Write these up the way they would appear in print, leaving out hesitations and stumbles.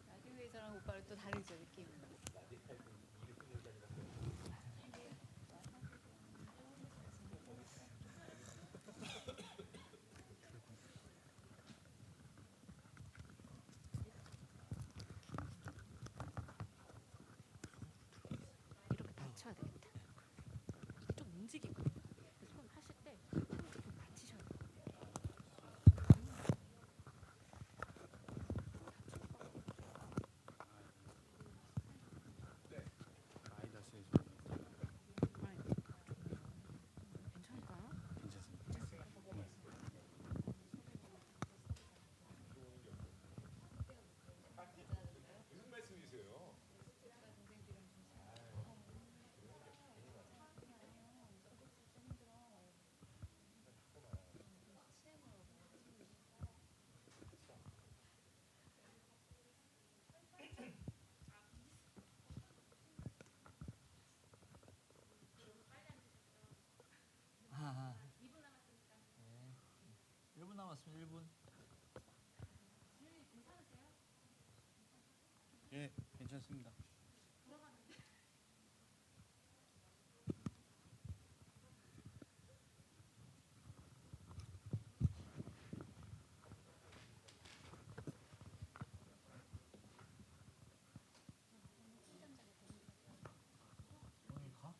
라디오에서랑 오빠랑 또 다르죠 느낌. 이렇게 받쳐야 되겠다. 좀 움직이고 손 하실 때 좀 받치셔야 돼요. 아이다스 해줘. 괜찮을까요? 괜찮습니다. 무슨 말씀이세요? 아, 1분 남았습니다. 1분. 예, 괜찮습니다. 오늘 가?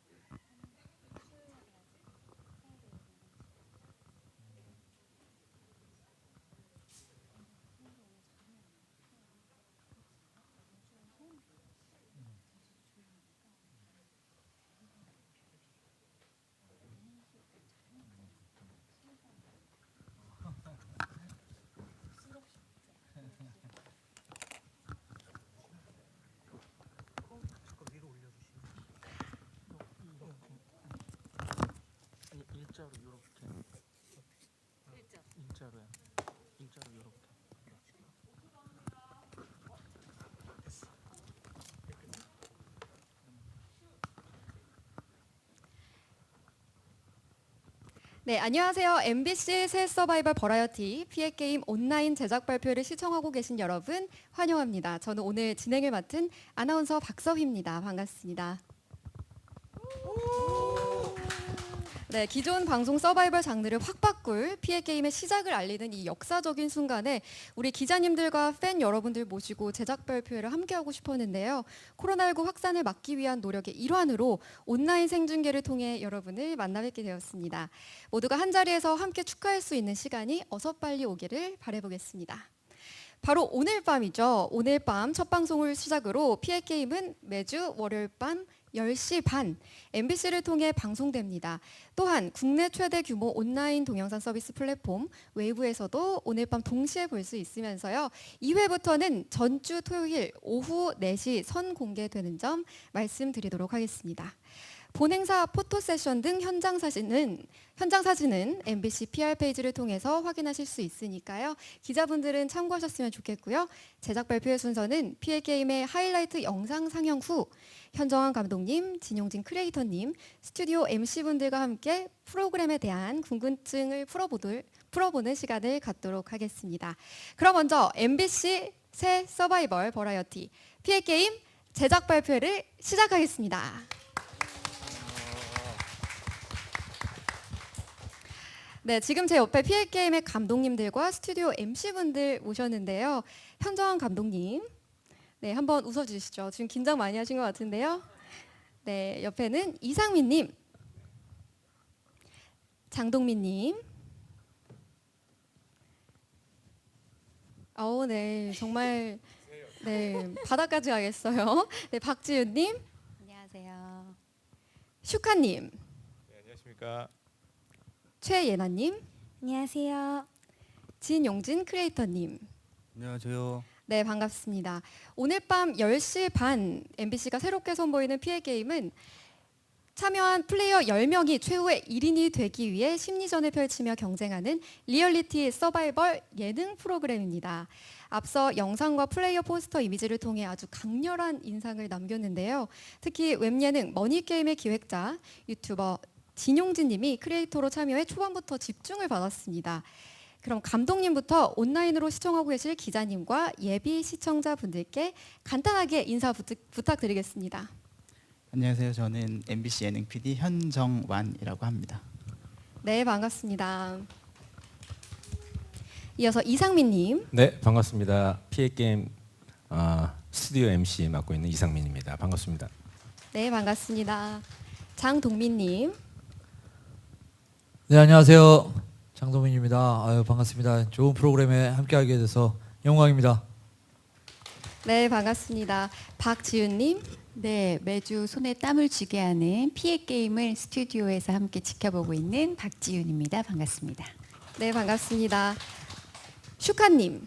잠깐 위로 올려주시면. 아니 일자로 이렇게. 일자로요. 일자로 이렇게. 됐어. 네, 안녕하세요. MBC 새 서바이벌 버라이어티 피해게임 온라인 제작 발표를 시청하고 계신 여러분 환영합니다. 저는 오늘 진행을 맡은 아나운서 박서희입니다. 반갑습니다. 네, 기존 방송 서바이벌 장르를 확 바꿀 피해게임의 시작을 알리는 이 역사적인 순간에 우리 기자님들과 팬 여러분들 모시고 제작 발표회를 함께하고 싶었는데요. 코로나19 확산을 막기 위한 노력의 일환으로 온라인 생중계를 통해 여러분을 만나 뵙게 되었습니다. 모두가 한자리에서 함께 축하할 수 있는 시간이 어서 빨리 오기를 바라보겠습니다. 바로 오늘 밤이죠. 오늘 밤 첫 방송을 시작으로 피해게임은 매주 월요일 밤 10시 반 MBC를 통해 방송됩니다. 또한 국내 최대 규모 온라인 동영상 서비스 플랫폼 웨이브에서도 오늘 밤 동시에 볼 수 있으면서요. 2회부터는 전주 토요일 오후 4시 선 공개되는 점 말씀드리도록 하겠습니다. 본행사 포토세션 등 현장 사진은 MBC PR 페이지를 통해서 확인하실 수 있으니까요. 기자분들은 참고하셨으면 좋겠고요. 제작 발표의 순서는 피해게임의 하이라이트 영상 상영 후 현정환 감독님, 진용진 크리에이터님, 스튜디오 MC분들과 함께 프로그램에 대한 궁금증을 풀어보는 시간을 갖도록 하겠습니다. 그럼 먼저 MBC 새 서바이벌 버라이어티 피해게임 제작 발표를 시작하겠습니다. 네, 지금 제 옆에 피해게임의 감독님들과 스튜디오 MC분들 모셨는데요. 현정환 감독님, 네, 한번 웃어주시죠. 지금 긴장 많이 하신 것 같은데요. 네, 옆에는 이상민님, 장동민님, 네, 정말 네, 바닥까지 가겠어요. 네, 박지윤님, 안녕하세요. 슈카님, 네, 안녕하십니까? 최예나님, 안녕하세요. 진용진 크리에이터님. 안녕하세요. 네, 반갑습니다. 오늘 밤 10시 반 MBC가 새롭게 선보이는 피해 게임은 참여한 플레이어 10명이 최후의 1인이 되기 위해 심리전을 펼치며 경쟁하는 리얼리티 서바이벌 예능 프로그램입니다. 앞서 영상과 플레이어 포스터 이미지를 통해 아주 강렬한 인상을 남겼는데요. 특히 웹예능 머니게임의 기획자, 유튜버 진용진 님이 크리에이터로 참여해 초반부터 집중을 받았습니다. 그럼 감독님부터 온라인으로 시청하고 계실 기자님과 예비 시청자분들께 간단하게 인사 부탁드리겠습니다. 안녕하세요. 저는 MBC 예능 PD 현정완이라고 합니다. 네, 반갑습니다. 이어서 이상민님. 네, 반갑습니다. 피해 게임 스튜디오 MC 맡고 있는 이상민입니다. 반갑습니다. 네, 반갑습니다. 장동민님. 네, 안녕하세요. 장동민입니다. 아유, 반갑습니다. 좋은 프로그램에 함께하게 돼서 영광입니다. 네, 반갑습니다. 박지윤님. 네, 매주 손에 땀을 쥐게 하는 피해 게임을 스튜디오에서 함께 지켜보고 있는 박지윤입니다. 반갑습니다. 네, 반갑습니다. 슈카님.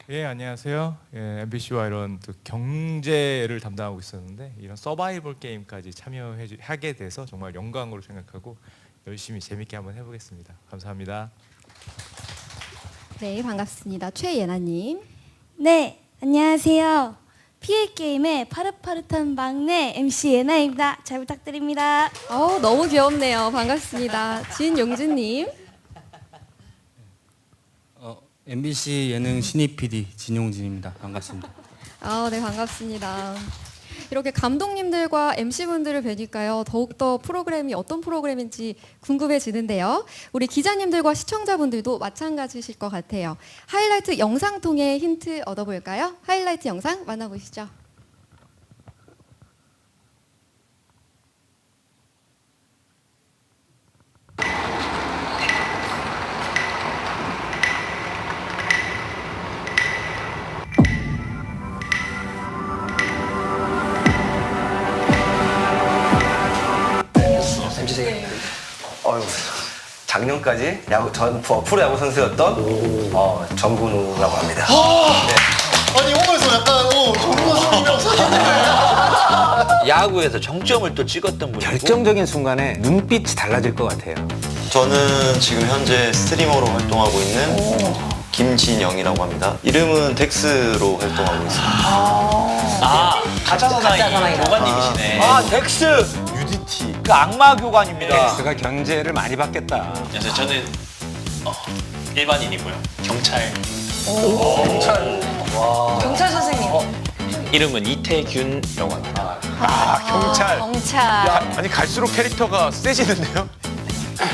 예, 안녕하세요. 예, MBC와 이런 또 경제를 담당하고 있었는데 이런 서바이벌 게임까지 참여하게 돼서 정말 영광으로 생각하고 열심히 재밌게 한번 해보겠습니다. 감사합니다. 네, 반갑습니다. 최예나님. 네, 안녕하세요. 피해 게임의 파릇파릇한 막내 MC 예나입니다. 잘 부탁드립니다. 너무 귀엽네요. 반갑습니다. 진용진님. MBC 예능 신입 PD 진용진입니다. 반갑습니다. 네, 반갑습니다. 이렇게 감독님들과 MC분들을 뵈니까요, 더욱더 프로그램이 어떤 프로그램인지 궁금해지는데요. 우리 기자님들과 시청자분들도 마찬가지실 것 같아요. 하이라이트 영상 통해 힌트 얻어볼까요? 하이라이트 영상 만나보시죠. 작년까지 프로야구 선수였던 정근우라고 합니다. 아니 오면서 약간 정근우 선수님이랑 사귀는 야구에서 정점을 또 찍었던 분이고 결정적인 순간에 눈빛이 달라질 것 같아요. 저는 지금 현재 스트리머로 활동하고 있는 김진영이라고 합니다. 이름은 덱스로 활동하고 있습니다. 가짜 사나이 교관님이시네. 덱스! UDT 그 악마 교관입니다. 덱스가 견제를 많이 받겠다. 그래서 저는 일반인이고요. 경찰. 경찰 선생님. 이름은 이태균이라고 합니다. 경찰. 경찰. 아니 갈수록 캐릭터가 세지는데요?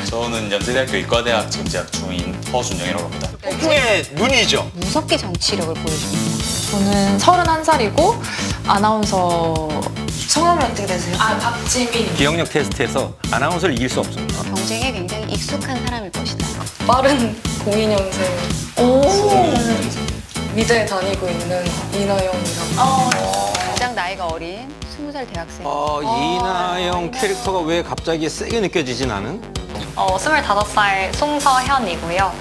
저는 연세대학교 의과대학 정치학 중인 허순영이라고 합니다. 폭풍의 눈이죠. 무섭게 정치력을 보여줍니다. 저는 31살이고 아나운서. 성함이 어떻게 되세요? 박지민. 기억력 테스트에서 아나운서를 이길 수 없습니다. 경쟁에 굉장히 익숙한 사람일 것이다. 빠른 02년생. 미대에 다니고 있는 이나영이라고. 가장 나이가 어린 20살 대학생. 이나영 캐릭터가 왜 갑자기 세게 느껴지진 않은? 25살 송서현이고요.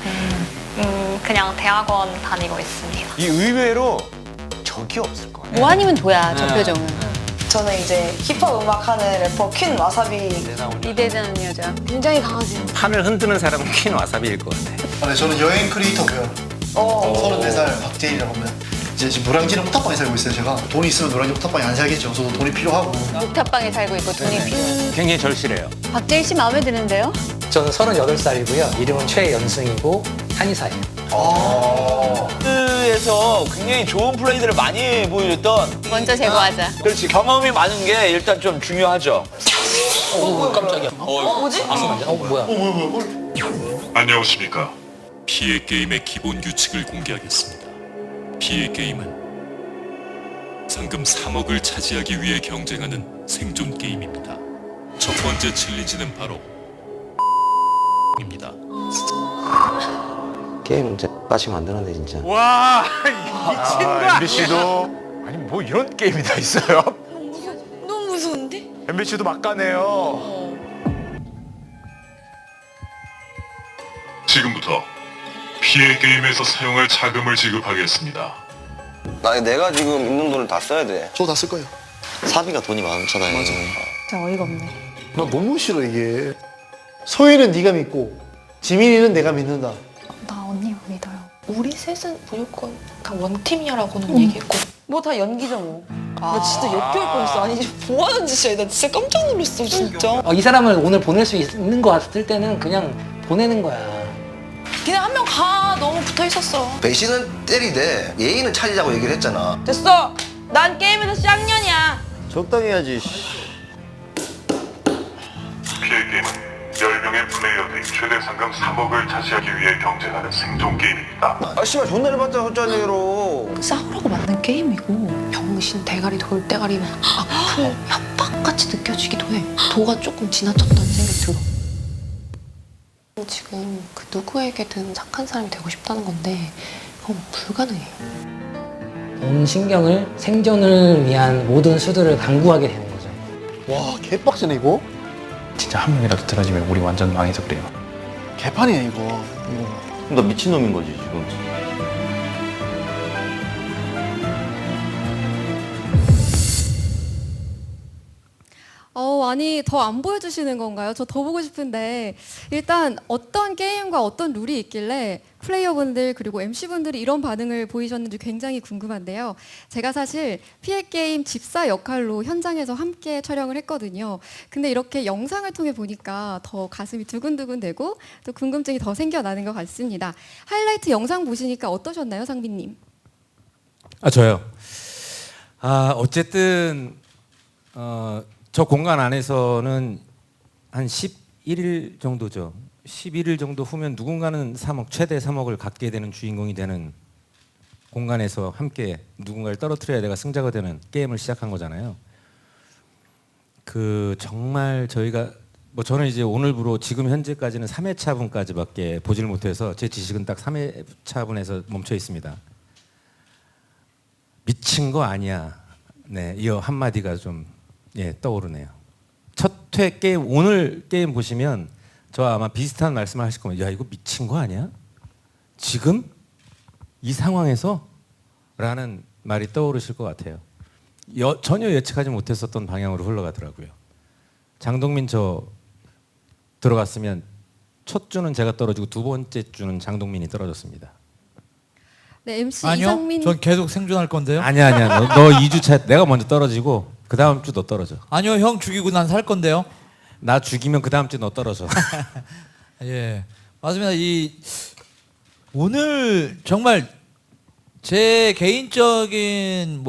그냥 대학원 다니고 있습니다. 이 의외로 적이 없을 거예요. 뭐 아니면 도야, 저 표정은. 저는 이제 힙합 음악하는 래퍼 퀸 와사비. 이대자는 여자. 굉장히 강하세요. 판을 흔드는 사람은 퀸 와사비일 것 같아. 네, 저는 여행 크리에이터고요. 34살 박재일이라고 합니다. 이제 지금 노량진은 호탑방에 살고 있어요. 제가 돈이 있으면 노량진 호탑방에 안 살겠죠. 저도 돈이 필요하고. 목탑방에 살고 있고 돈이 필요해. 굉장히 절실해요. 박재일 씨 마음에 드는데요? 저는 38살이고요. 이름은 최연승이고 한의사예요. 에서 굉장히 좋은 플레이들을 많이 보여줬던 먼저 제거하자. 그렇지 경험이 많은 게 일단 좀 중요하죠. 깜짝이야. 뭐지? 뭐야? 안녕하십니까. 피해 게임의 기본 규칙을 공개하겠습니다. 피해 게임은 상금 3억을 차지하기 위해 경쟁하는 생존 게임입니다. 첫 번째 챌린지는 바로 입니다. 게임 이제 빠지면 안 되는데 진짜. 와, 이 친구야. MBC도 아니 뭐 이런 게임이 다 있어요? 너무 무서운데? MBC도 막가네요. 지금부터 피해 게임에서 사용할 자금을 지급하겠습니다. 내가 지금 있는 돈을 다 써야 돼. 저 다 쓸 거예요. 사비가 돈이 많잖아요. 맞아. 진짜 어이가 없네. 나 너무 싫어 이게. 소희는 네가 믿고 지민이는 내가 믿는다. 나 언니 믿어요. 우리 셋은 무조건 다 원팀이야라고는 얘기했고. 뭐 다 연기죠 뭐. 나 진짜 역겨울 뻔했어. 아니 뭐 하는 짓이야. 나 진짜 깜짝 놀랐어 진짜. 이 사람을 오늘 보낼 수 있는 것 같을 때는 그냥 보내는 거야. 그냥 한 명 가. 너무 붙어 있었어. 배신은 때리되 예의는 차리자고 얘기를 했잖아. 됐어. 난 게임에서 쌍년이야. 적당히 해야지. PA게임은 10명의 플레이어들이 최대 상금 3억을 차지하기 위해 경쟁하는 생존 게임입니다. 아 씨발 존나 해봤자 헛자리로. 싸우라고 만든 게임이고 병신 대가리 돌대가리 악플 협박같이 느껴지기도 해. 도가 조금 지나쳤다는 생각이 들어. 지금 그 누구에게든 착한 사람이 되고 싶다는 건데 그건 불가능해. 온 신경을 생존을 위한 모든 수들을 강구하게 되는 거죠. 와 개빡세네 이거. 진짜 한 명이라도 들어지면 우리 완전 망해서 그래요. 개판이야 이거. 나 미친놈인 거지 지금. 아니 더 안 보여주시는 건가요? 저 더 보고 싶은데 일단 어떤 게임과 어떤 룰이 있길래 플레이어분들 그리고 MC분들이 이런 반응을 보이셨는지 굉장히 궁금한데요. 제가 사실 피해게임 집사 역할로 현장에서 함께 촬영을 했거든요. 근데 이렇게 영상을 통해 보니까 더 가슴이 두근두근 되고 또 궁금증이 더 생겨나는 것 같습니다. 하이라이트 영상 보시니까 어떠셨나요, 상빈님? 저요. 어쨌든 저 공간 안에서는 한 11일 정도죠. 11일 정도 후면 누군가는 3억, 최대 3억을 갖게 되는 주인공이 되는 공간에서 함께 누군가를 떨어뜨려야 내가 승자가 되는 게임을 시작한 거잖아요. 정말 저희가 저는 이제 오늘부로 지금 현재까지는 3회차분까지밖에 보질 못해서 제 지식은 딱 3회차분에서 멈춰 있습니다. 미친 거 아니야. 네, 이 한마디가 좀 떠오르네요. 첫 회 게임, 오늘 게임 보시면 저 아마 비슷한 말씀을 하실 겁니다. 야, 이거 미친 거 아니야? 지금? 이 상황에서? 라는 말이 떠오르실 것 같아요. 전혀 예측하지 못했었던 방향으로 흘러가더라고요. 장동민 저 들어갔으면 첫 주는 제가 떨어지고 두 번째 주는 장동민이 떨어졌습니다. 네, MC 아니요, 이상민. 전 계속 생존할 건데요. 아니야. 너 2주차 내가 먼저 떨어지고 그 다음 주 너 떨어져. 아니요, 형 죽이고 난 살 건데요. 나 죽이면 그 다음 주 너 떨어져. 예, 맞습니다. 오늘 정말 제 개인적인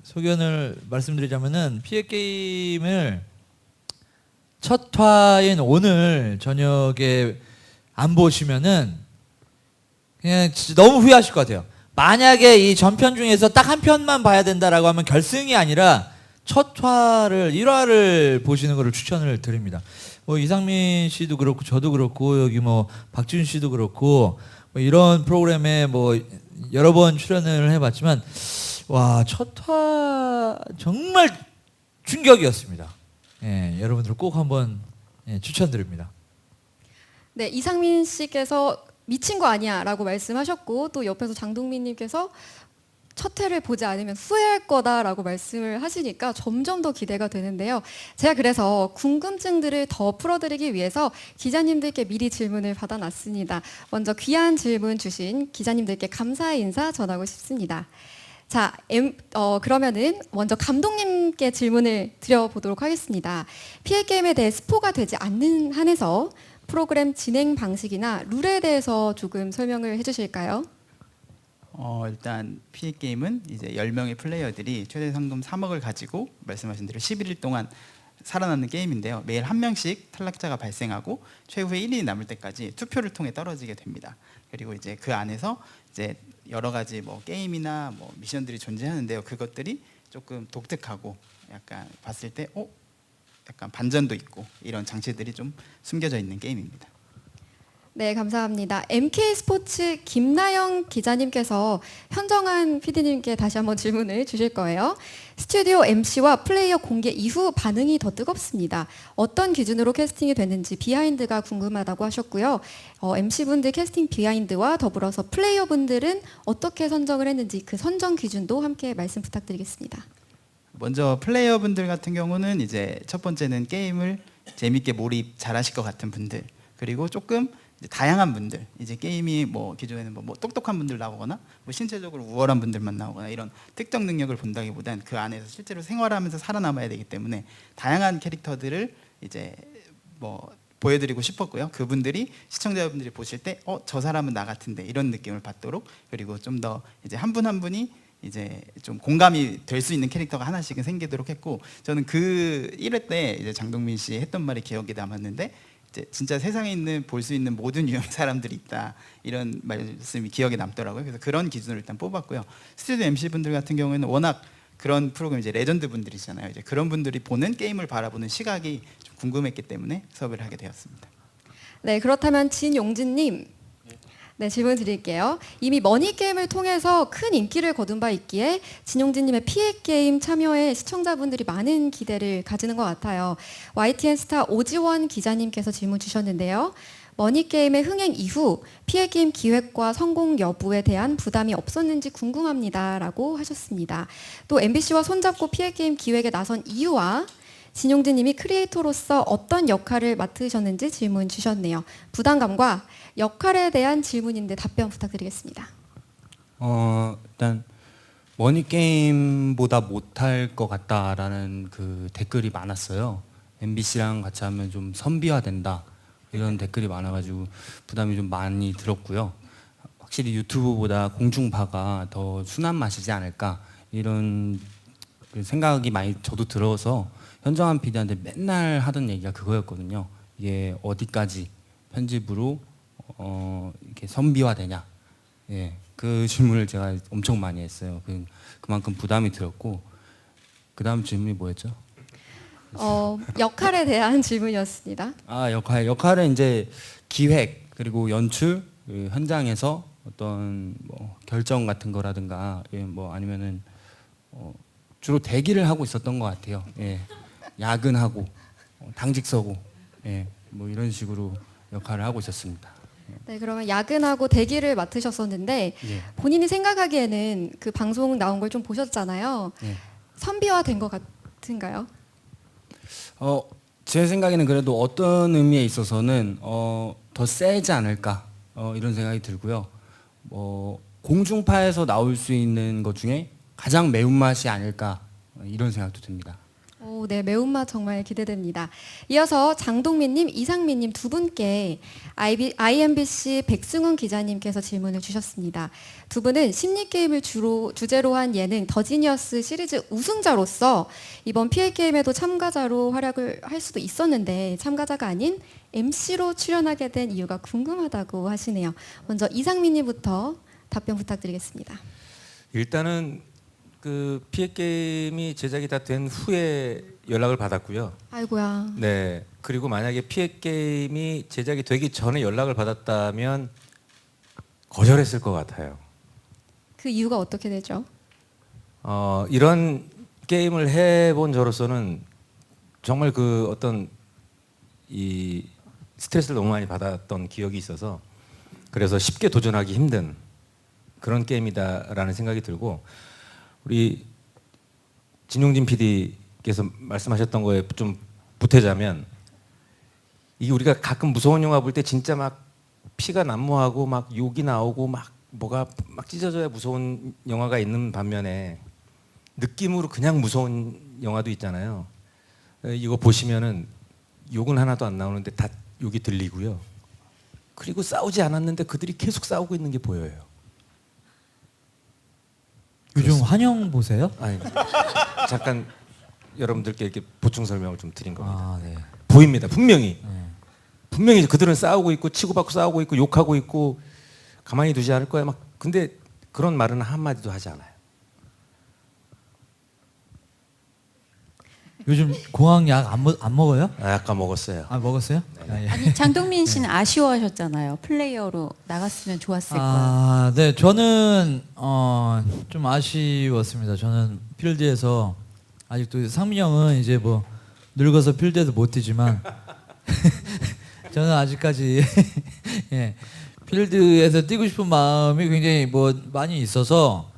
소견을 말씀드리자면은 피해 게임을 첫 화인 오늘 저녁에 안 보시면은 그냥 진짜 너무 후회하실 것 같아요. 만약에 이 전편 중에서 딱 한 편만 봐야 된다라고 하면 결승이 아니라 첫 화를 1화를 보시는 것을 추천을 드립니다. 이상민 씨도 그렇고 저도 그렇고 여기 박지훈 씨도 그렇고 이런 프로그램에 여러 번 출연을 해봤지만 와, 첫 화 정말 충격이었습니다. 예, 여러분들 꼭 한번 추천드립니다. 네, 이상민 씨께서 미친 거 아니야 라고 말씀하셨고 또 옆에서 장동민님께서 첫 회를 보지 않으면 후회할 거다라고 말씀을 하시니까 점점 더 기대가 되는데요. 제가 그래서 궁금증들을 더 풀어드리기 위해서 기자님들께 미리 질문을 받아놨습니다. 먼저 귀한 질문 주신 기자님들께 감사의 인사 전하고 싶습니다. 자, 그러면은 먼저 감독님께 질문을 드려보도록 하겠습니다. 피해 게임에 대해 스포가 되지 않는 한에서 프로그램 진행 방식이나 룰에 대해서 조금 설명을 해주실까요? 일단 피해 게임은 이제 10명의 플레이어들이 최대 상금 3억을 가지고 말씀하신 대로 11일 동안 살아남는 게임인데요. 매일 한 명씩 탈락자가 발생하고 최후의 1인이 남을 때까지 투표를 통해 떨어지게 됩니다. 그리고 이제 그 안에서 이제 여러 가지 게임이나 미션들이 존재하는데요. 그것들이 조금 독특하고 약간 봤을 때 약간 반전도 있고 이런 장치들이 좀 숨겨져 있는 게임입니다. 네, 감사합니다. MK 스포츠 김나영 기자님께서 현정한 PD님께 다시 한번 질문을 주실 거예요. 스튜디오 MC와 플레이어 공개 이후 반응이 더 뜨겁습니다. 어떤 기준으로 캐스팅이 됐는지 비하인드가 궁금하다고 하셨고요. MC분들 캐스팅 비하인드와 더불어서 플레이어분들은 어떻게 선정을 했는지 그 선정 기준도 함께 말씀 부탁드리겠습니다. 먼저 플레이어분들 같은 경우는 이제 첫 번째는 게임을 재밌게 몰입 잘하실 것 같은 분들, 그리고 조금 이제 다양한 분들, 이제 게임이 뭐 기존에는 뭐 똑똑한 분들 나오거나 뭐 신체적으로 우월한 분들만 나오거나 이런 특정 능력을 본다기보단 그 안에서 실제로 생활하면서 살아남아야 되기 때문에 다양한 캐릭터들을 이제 뭐 보여드리고 싶었고요. 그분들이 시청자분들이 보실 때 저 사람은 나 같은데 이런 느낌을 받도록, 그리고 좀 더 이제 한 분 한 분이 이제 좀 공감이 될 수 있는 캐릭터가 하나씩은 생기도록 했고, 저는 그 1회 때 이제 장동민 씨 했던 말이 기억에 남았는데, 이제 진짜 세상에 있는 볼 수 있는 모든 유형 사람들이 있다, 이런 말씀이 기억에 남더라고요. 그래서 그런 기준을 일단 뽑았고요. 스튜디오 MC 분들 같은 경우에는 워낙 그런 프로그램 이제 레전드 분들이잖아요. 이제 그런 분들이 보는 게임을 바라보는 시각이 좀 궁금했기 때문에 섭외를 하게 되었습니다. 네, 그렇다면 진용진님. 네, 질문 드릴게요. 이미 머니게임을 통해서 큰 인기를 거둔 바 있기에 진용진님의 피해게임 참여에 시청자분들이 많은 기대를 가지는 것 같아요. YTN 스타 오지원 기자님께서 질문 주셨는데요. 머니게임의 흥행 이후 피해게임 기획과 성공 여부에 대한 부담이 없었는지 궁금합니다 라고 하셨습니다. 또 MBC와 손잡고 피해게임 기획에 나선 이유와 진용진 님이 크리에이터로서 어떤 역할을 맡으셨는지 질문 주셨네요. 부담감과 역할에 대한 질문인데 답변 부탁드리겠습니다. 일단 머니게임보다 못할 것 같다라는 그 댓글이 많았어요. MBC랑 같이 하면 좀 선비화된다, 이런 댓글이 많아가지고 부담이 좀 많이 들었고요. 확실히 유튜브보다 공중파가 더 순한 맛이지 않을까, 이런 생각이 많이 저도 들어서 현정한 PD한테 맨날 하던 얘기가 그거였거든요. 이게 어디까지 편집으로 이렇게 선비화되냐. 예, 그 질문을 제가 엄청 많이 했어요. 그만큼 부담이 들었고, 그 다음 질문이 뭐였죠? 역할에 대한 질문이었습니다. 역할은 이제 기획 그리고 연출, 그 현장에서 어떤 뭐 결정 같은 거라든가, 예, 뭐 아니면은 주로 대기를 하고 있었던 것 같아요. 예. 야근하고 당직 서고, 예, 뭐 이런 식으로 역할을 하고 있었습니다. 네, 그러면 야근하고 대기를 맡으셨었는데 예. 본인이 생각하기에는 그 방송 나온 걸 좀 보셨잖아요. 예. 선비화된 것 같은가요? 제 생각에는 그래도 어떤 의미에 있어서는 더 세지 않을까, 이런 생각이 들고요. 공중파에서 나올 수 있는 것 중에 가장 매운맛이 아닐까, 이런 생각도 듭니다. 오, 네, 매운맛 정말 기대됩니다. 이어서 장동민님, 이상민님 두 분께 IMBC 백승훈 기자님께서 질문을 주셨습니다. 두 분은 심리게임을 주제로 한 예능 더 지니어스 시리즈 우승자로서 이번 피해게임에도 참가자로 활약을 할 수도 있었는데 참가자가 아닌 MC로 출연하게 된 이유가 궁금하다고 하시네요. 먼저 이상민님부터 답변 부탁드리겠습니다. 일단은 그 피해 게임이 제작이 다 된 후에 연락을 받았고요. 아이고야. 네. 그리고 만약에 피해 게임이 제작이 되기 전에 연락을 받았다면 거절했을 것 같아요. 그 이유가 어떻게 되죠? 이런 게임을 해본 저로서는 정말 그 어떤 이 스트레스를 너무 많이 받았던 기억이 있어서, 그래서 쉽게 도전하기 힘든 그런 게임이다라는 생각이 들고, 우리 진용진 PD께서 말씀하셨던 거에 좀 보태자면, 이게 우리가 가끔 무서운 영화 볼 때 진짜 막 피가 난무하고 막 욕이 나오고 막 뭐가 막 찢어져야 무서운 영화가 있는 반면에 느낌으로 그냥 무서운 영화도 있잖아요. 이거 보시면은 욕은 하나도 안 나오는데 다 욕이 들리고요. 그리고 싸우지 않았는데 그들이 계속 싸우고 있는 게 보여요. 요즘 환영 보세요? 아니, 잠깐 여러분들께 이렇게 보충 설명을 좀 드린 겁니다. 네. 보입니다. 분명히. 분명히 그들은 싸우고 있고 치고받고 싸우고 있고 욕하고 있고 가만히 두지 않을 거야. 막 근데 그런 말은 한마디도 하지 않아요. 요즘 공황 약 안 먹어요? 아까 먹었어요. 아 먹었어요? 아, 예. 아니 장동민 씨는 아쉬워하셨잖아요. 플레이어로 나갔으면 좋았을 거예요. 아, 네, 저는 좀 아쉬웠습니다. 저는 필드에서 아직도 상민 형은 이제 뭐 늙어서 필드에서 못 뛰지만 저는 아직까지 예, 필드에서 뛰고 싶은 마음이 굉장히 뭐 많이 있어서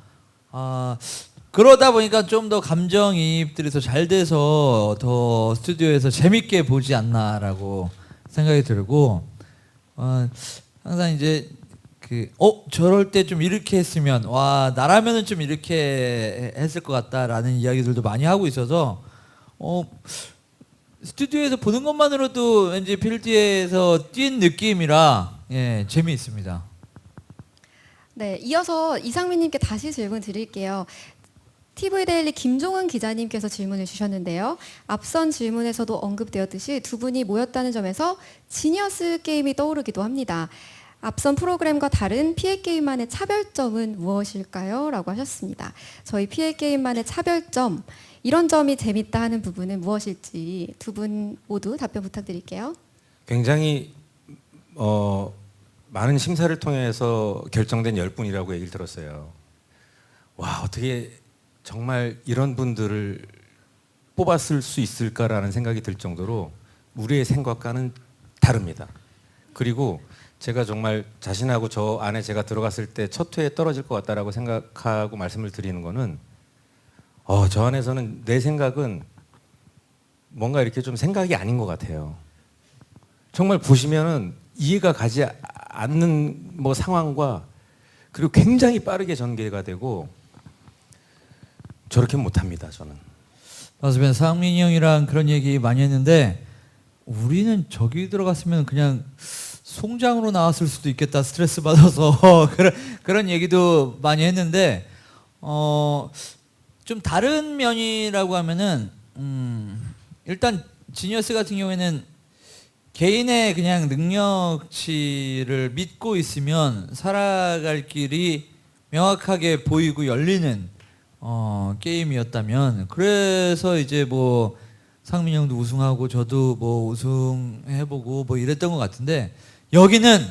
그러다 보니까 좀 더 감정이입들이 더 잘 돼서 더 스튜디오에서 재밌게 보지 않나라고 생각이 들고 항상 이제 저럴 때 좀 이렇게 했으면 와 나라면은 좀 이렇게 했을 것 같다라는 이야기들도 많이 하고 있어서 스튜디오에서 보는 것만으로도 왠지 필드에서 뛴 느낌이라 예, 재미있습니다. 네, 이어서 이상민님께 다시 질문 드릴게요. TV데일리 김종은 기자님께서 질문을 주셨는데요. 앞선 질문에서도 언급되었듯이 두 분이 모였다는 점에서 지니어스 게임이 떠오르기도 합니다. 앞선 프로그램과 다른 피해 게임만의 차별점은 무엇일까요? 라고 하셨습니다. 저희 피해 게임만의 차별점, 이런 점이 재밌다 하는 부분은 무엇일지 두 분 모두 답변 부탁드릴게요. 굉장히 많은 심사를 통해서 결정된 10분이라고 얘기를 들었어요. 와, 어떻게 정말 이런 분들을 뽑았을 수 있을까라는 생각이 들 정도로 우리의 생각과는 다릅니다. 그리고 제가 정말 자신하고 저 안에 제가 들어갔을 때 첫 회에 떨어질 것 같다라고 생각하고 말씀을 드리는 거는 저 안에서는 내 생각은 뭔가 이렇게 좀 생각이 아닌 것 같아요. 정말 보시면은 이해가 가지 않는 뭐 상황과 그리고 굉장히 빠르게 전개가 되고 저렇게 못합니다. 저는. 맞습니다. 상민이 형이랑 그런 얘기 많이 했는데 우리는 저기 들어갔으면 그냥 송장으로 나왔을 수도 있겠다. 스트레스 받아서 그런 얘기도 많이 했는데 좀 다른 면이라고 하면은 일단 지니어스 같은 경우에는 개인의 그냥 능력치를 믿고 있으면 살아갈 길이 명확하게 보이고 열리는 게임이었다면 그래서 이제 뭐 상민 형도 우승하고 저도 뭐 우승해보고 뭐 이랬던 것 같은데 여기는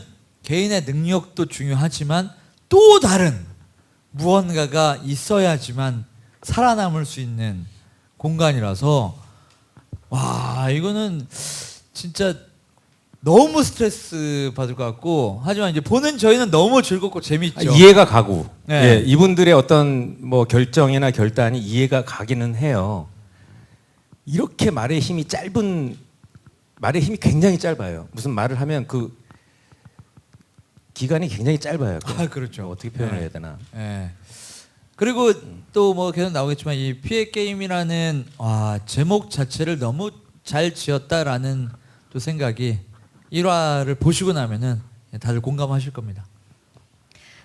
개인의 능력도 중요하지만 또 다른 무언가가 있어야지만 살아남을 수 있는 공간이라서 와 이거는 진짜 너무 스트레스 받을 것 같고 하지만 이제 보는 저희는 너무 즐겁고 재밌죠. 이해가 가고 네. 예, 이분들의 어떤 뭐 결정이나 결단이 이해가 가기는 해요. 이렇게 말의 힘이 굉장히 짧아요. 무슨 말을 하면 그 기간이 굉장히 짧아요. 그렇죠. 어떻게 표현을 네. 해야 되나? 네. 그리고 또 뭐 계속 나오겠지만 이 피해 게임이라는 제목 자체를 너무 잘 지었다라는 또 생각이 1화를 보시고 나면은 다들 공감하실 겁니다.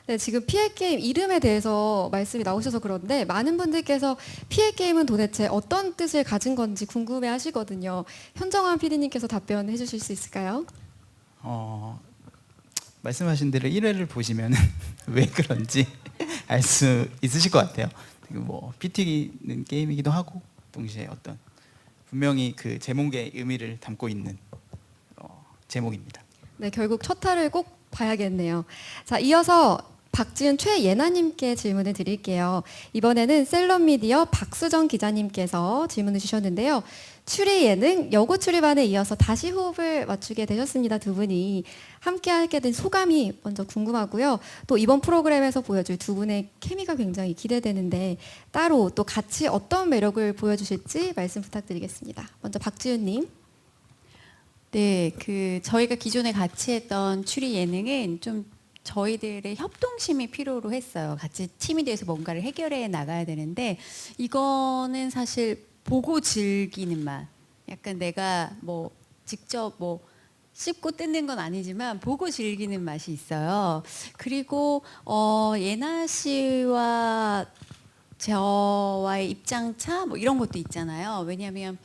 네, 지금 피해 게임 이름에 대해서 말씀이 나오셔서 그런데 많은 분들께서 피해 게임은 도대체 어떤 뜻을 가진 건지 궁금해 하시거든요. 현정환 PD님께서 답변해 주실 수 있을까요? 말씀하신 대로 1회를 보시면 왜 그런지 알 수 있으실 것 같아요. 뭐 PT는 게임이기도 하고 동시에 어떤 분명히 그 제목의 의미를 담고 있는 제목입니다. 네, 결국 첫 화를 꼭 봐야겠네요. 자, 이어서 박지은 최예나님께 질문을 드릴게요. 이번에는 셀럽미디어 박수정 기자님께서 질문을 주셨는데요. 추리 예능 여고 출입반에 이어서 다시 호흡을 맞추게 되셨습니다. 두 분이 함께 하게 된 소감이 먼저 궁금하고요. 또 이번 프로그램에서 보여줄 두 분의 케미가 굉장히 기대되는데 따로 또 같이 어떤 매력을 보여주실지 말씀 부탁드리겠습니다. 먼저 박지은님. 네, 저희가 기존에 같이 했던 추리 예능은 좀 저희들의 협동심이 필요로 했어요. 같이 팀이 돼서 뭔가를 해결해 나가야 되는데 이거는 사실 보고 즐기는 맛. 약간 내가 뭐 직접 뭐 씹고 뜯는 건 아니지만 보고 즐기는 맛이 있어요. 그리고 예나 씨와 저와의 입장차 뭐 이런 것도 있잖아요. 왜냐하면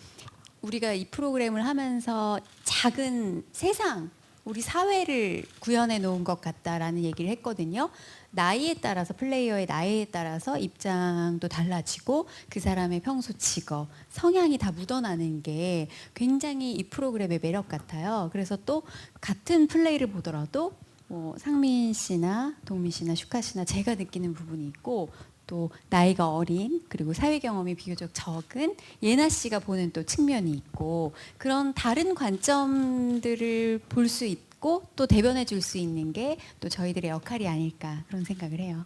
우리가 이 프로그램을 하면서 작은 세상 우리 사회를 구현해 놓은 것 같다라는 얘기를 했거든요. 나이에 따라서 플레이어의 나이에 따라서 입장도 달라지고 그 사람의 평소 직업, 성향이 다 묻어나는 게 굉장히 이 프로그램의 매력 같아요. 그래서 또 같은 플레이를 보더라도 뭐 상민 씨나 동민 씨나 슈카 씨나 제가 느끼는 부분이 있고 또 나이가 어린 그리고 사회 경험이 비교적 적은 예나 씨가 보는 또 측면이 있고 그런 다른 관점들을 볼 수 있고 또 대변해 줄 수 있는 게 또 저희들의 역할이 아닐까 그런 생각을 해요.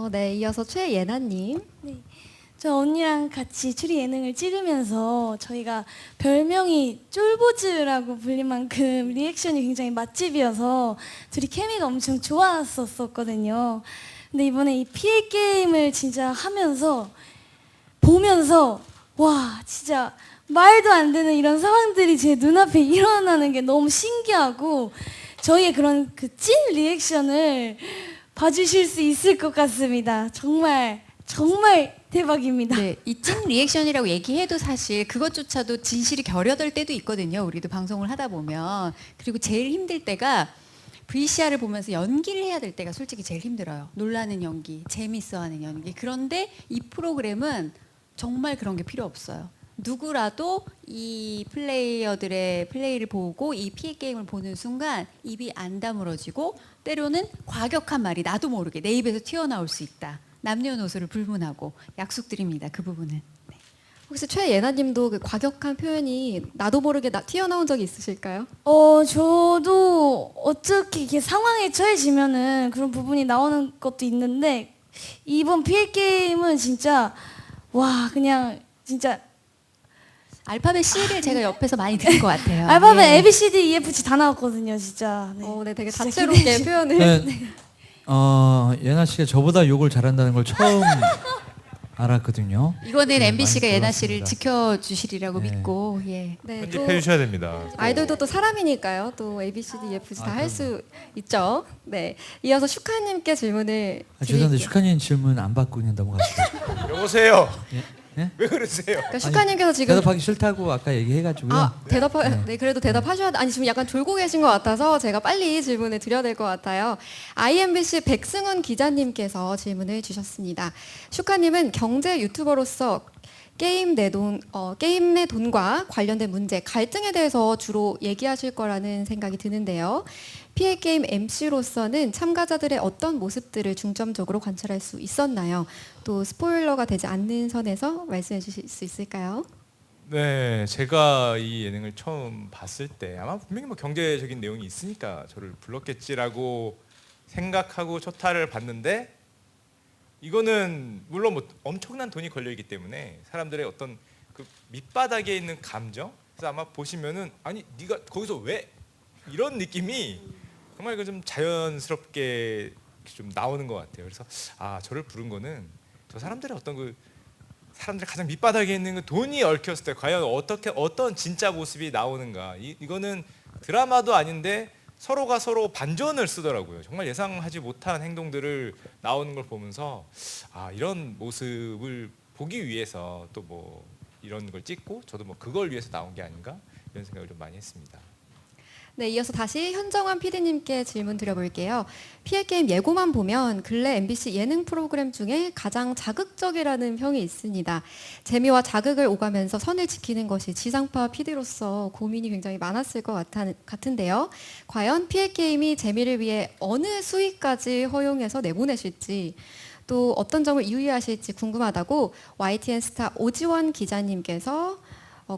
네, 이어서 최예나님. 네. 저 언니랑 같이 추리 예능을 찍으면서 저희가 별명이 쫄보즈라고 불릴 만큼 리액션이 굉장히 맛집이어서 둘이 케미가 엄청 좋았었거든요. 근데 이번에 이 피해 게임을 진짜 하면서 보면서 와 진짜 말도 안 되는 이런 상황들이 제 눈앞에 일어나는 게 너무 신기하고 저희의 그런 그 찐 리액션을 봐주실 수 있을 것 같습니다. 정말 대박입니다. 네, 이 찐 리액션이라고 얘기해도 사실 그것조차도 진실이 결여될 때도 있거든요. 우리도 방송을 하다 보면. 그리고 제일 힘들 때가 VCR을 보면서 연기를 해야 될 때가 솔직히 제일 힘들어요. 놀라는 연기, 재밌어하는 연기. 그런데 이 프로그램은 정말 그런 게 필요 없어요. 누구라도 이 플레이어들의 플레이를 보고 이 피해 게임을 보는 순간 입이 안 다물어지고 때로는 과격한 말이 나도 모르게 내 입에서 튀어나올 수 있다. 남녀노소를 불문하고 약속드립니다. 그 부분은. 혹시 최예나님도 그 과격한 표현이 나도 모르게 튀어나온 적이 있으실까요? 저도 어떻게 이렇게 상황에 처해지면은 그런 부분이 나오는 것도 있는데 이번 피해 게임은 진짜 와 그냥 진짜 알파벳 C를 제가 옆에서 많이 들은 것 같아요. 알파벳 네. A, B, C, D, E, F, G 다 나왔거든요, 진짜. 네, 네, 되게 진짜 다채롭게 기대해 표현을. 네. 예나 씨가 저보다 욕을 잘한다는 걸 처음 알았거든요. 이거는 네, MBC가 많이 예나 씨를 놀랐습니다. 지켜주시리라고 믿고 예. 네, 편집해 주셔야 됩니다. 아이돌도 또 사람이니까요. 또 A, B, C, D, F, G 다 할 수 있죠. 네. 이어서 슈카님께 질문을 죄송한데 슈카님 질문 안 받고 그냥 넘어가시죠. 여보세요. 예? 왜 그러세요? 그러니까 슈카님께서 지금 대답하기 싫다고 아까 얘기해가지고요. 네, 그래도 대답하셔야 아니 지금 약간 졸고 계신 것 같아서 제가 빨리 질문을 드려야 될 것 같아요. IMBC 백승훈 기자님께서 질문을 주셨습니다. 슈카님은 경제 유튜버로서 게임 내 돈과 관련된 문제, 갈등에 대해서 주로 얘기하실 거라는 생각이 드는데요. 피해 게임 MC로서는 참가자들의 어떤 모습들을 중점적으로 관찰할 수 있었나요? 또 스포일러가 되지 않는 선에서 말씀해 주실 수 있을까요? 네, 제가 이 예능을 처음 봤을 때 아마 분명히 뭐 경제적인 내용이 있으니까 저를 불렀겠지라고 생각하고 초타를 봤는데 이거는 물론 뭐 엄청난 돈이 걸려 있기 때문에 사람들의 어떤 그 밑바닥에 있는 감정, 그래서 아마 보시면은 아니 네가 거기서 왜 이런 느낌이 정말 그 좀 자연스럽게 좀 나오는 것 같아요. 그래서 저를 부른 거는 저 사람들의 어떤 그 사람들 가장 밑바닥에 있는 그 돈이 얽혔을 때 과연 어떤 진짜 모습이 나오는가. 이거는 드라마도 아닌데 서로가 서로 반전을 쓰더라고요. 정말 예상하지 못한 행동들을 나오는 걸 보면서 이런 모습을 보기 위해서 또 뭐 이런 걸 찍고 저도 뭐 그걸 위해서 나온 게 아닌가 이런 생각을 좀 많이 했습니다. 네, 이어서 다시 현정환 PD님께 질문 드려볼게요. 피해 게임 예고만 보면 근래 MBC 예능 프로그램 중에 가장 자극적이라는 평이 있습니다. 재미와 자극을 오가면서 선을 지키는 것이 지상파 PD로서 고민이 굉장히 많았을 것 같은데요. 과연 피해 게임이 재미를 위해 어느 수위까지 허용해서 내보내실지 또 어떤 점을 유의하실지 궁금하다고 YTN 스타 오지원 기자님께서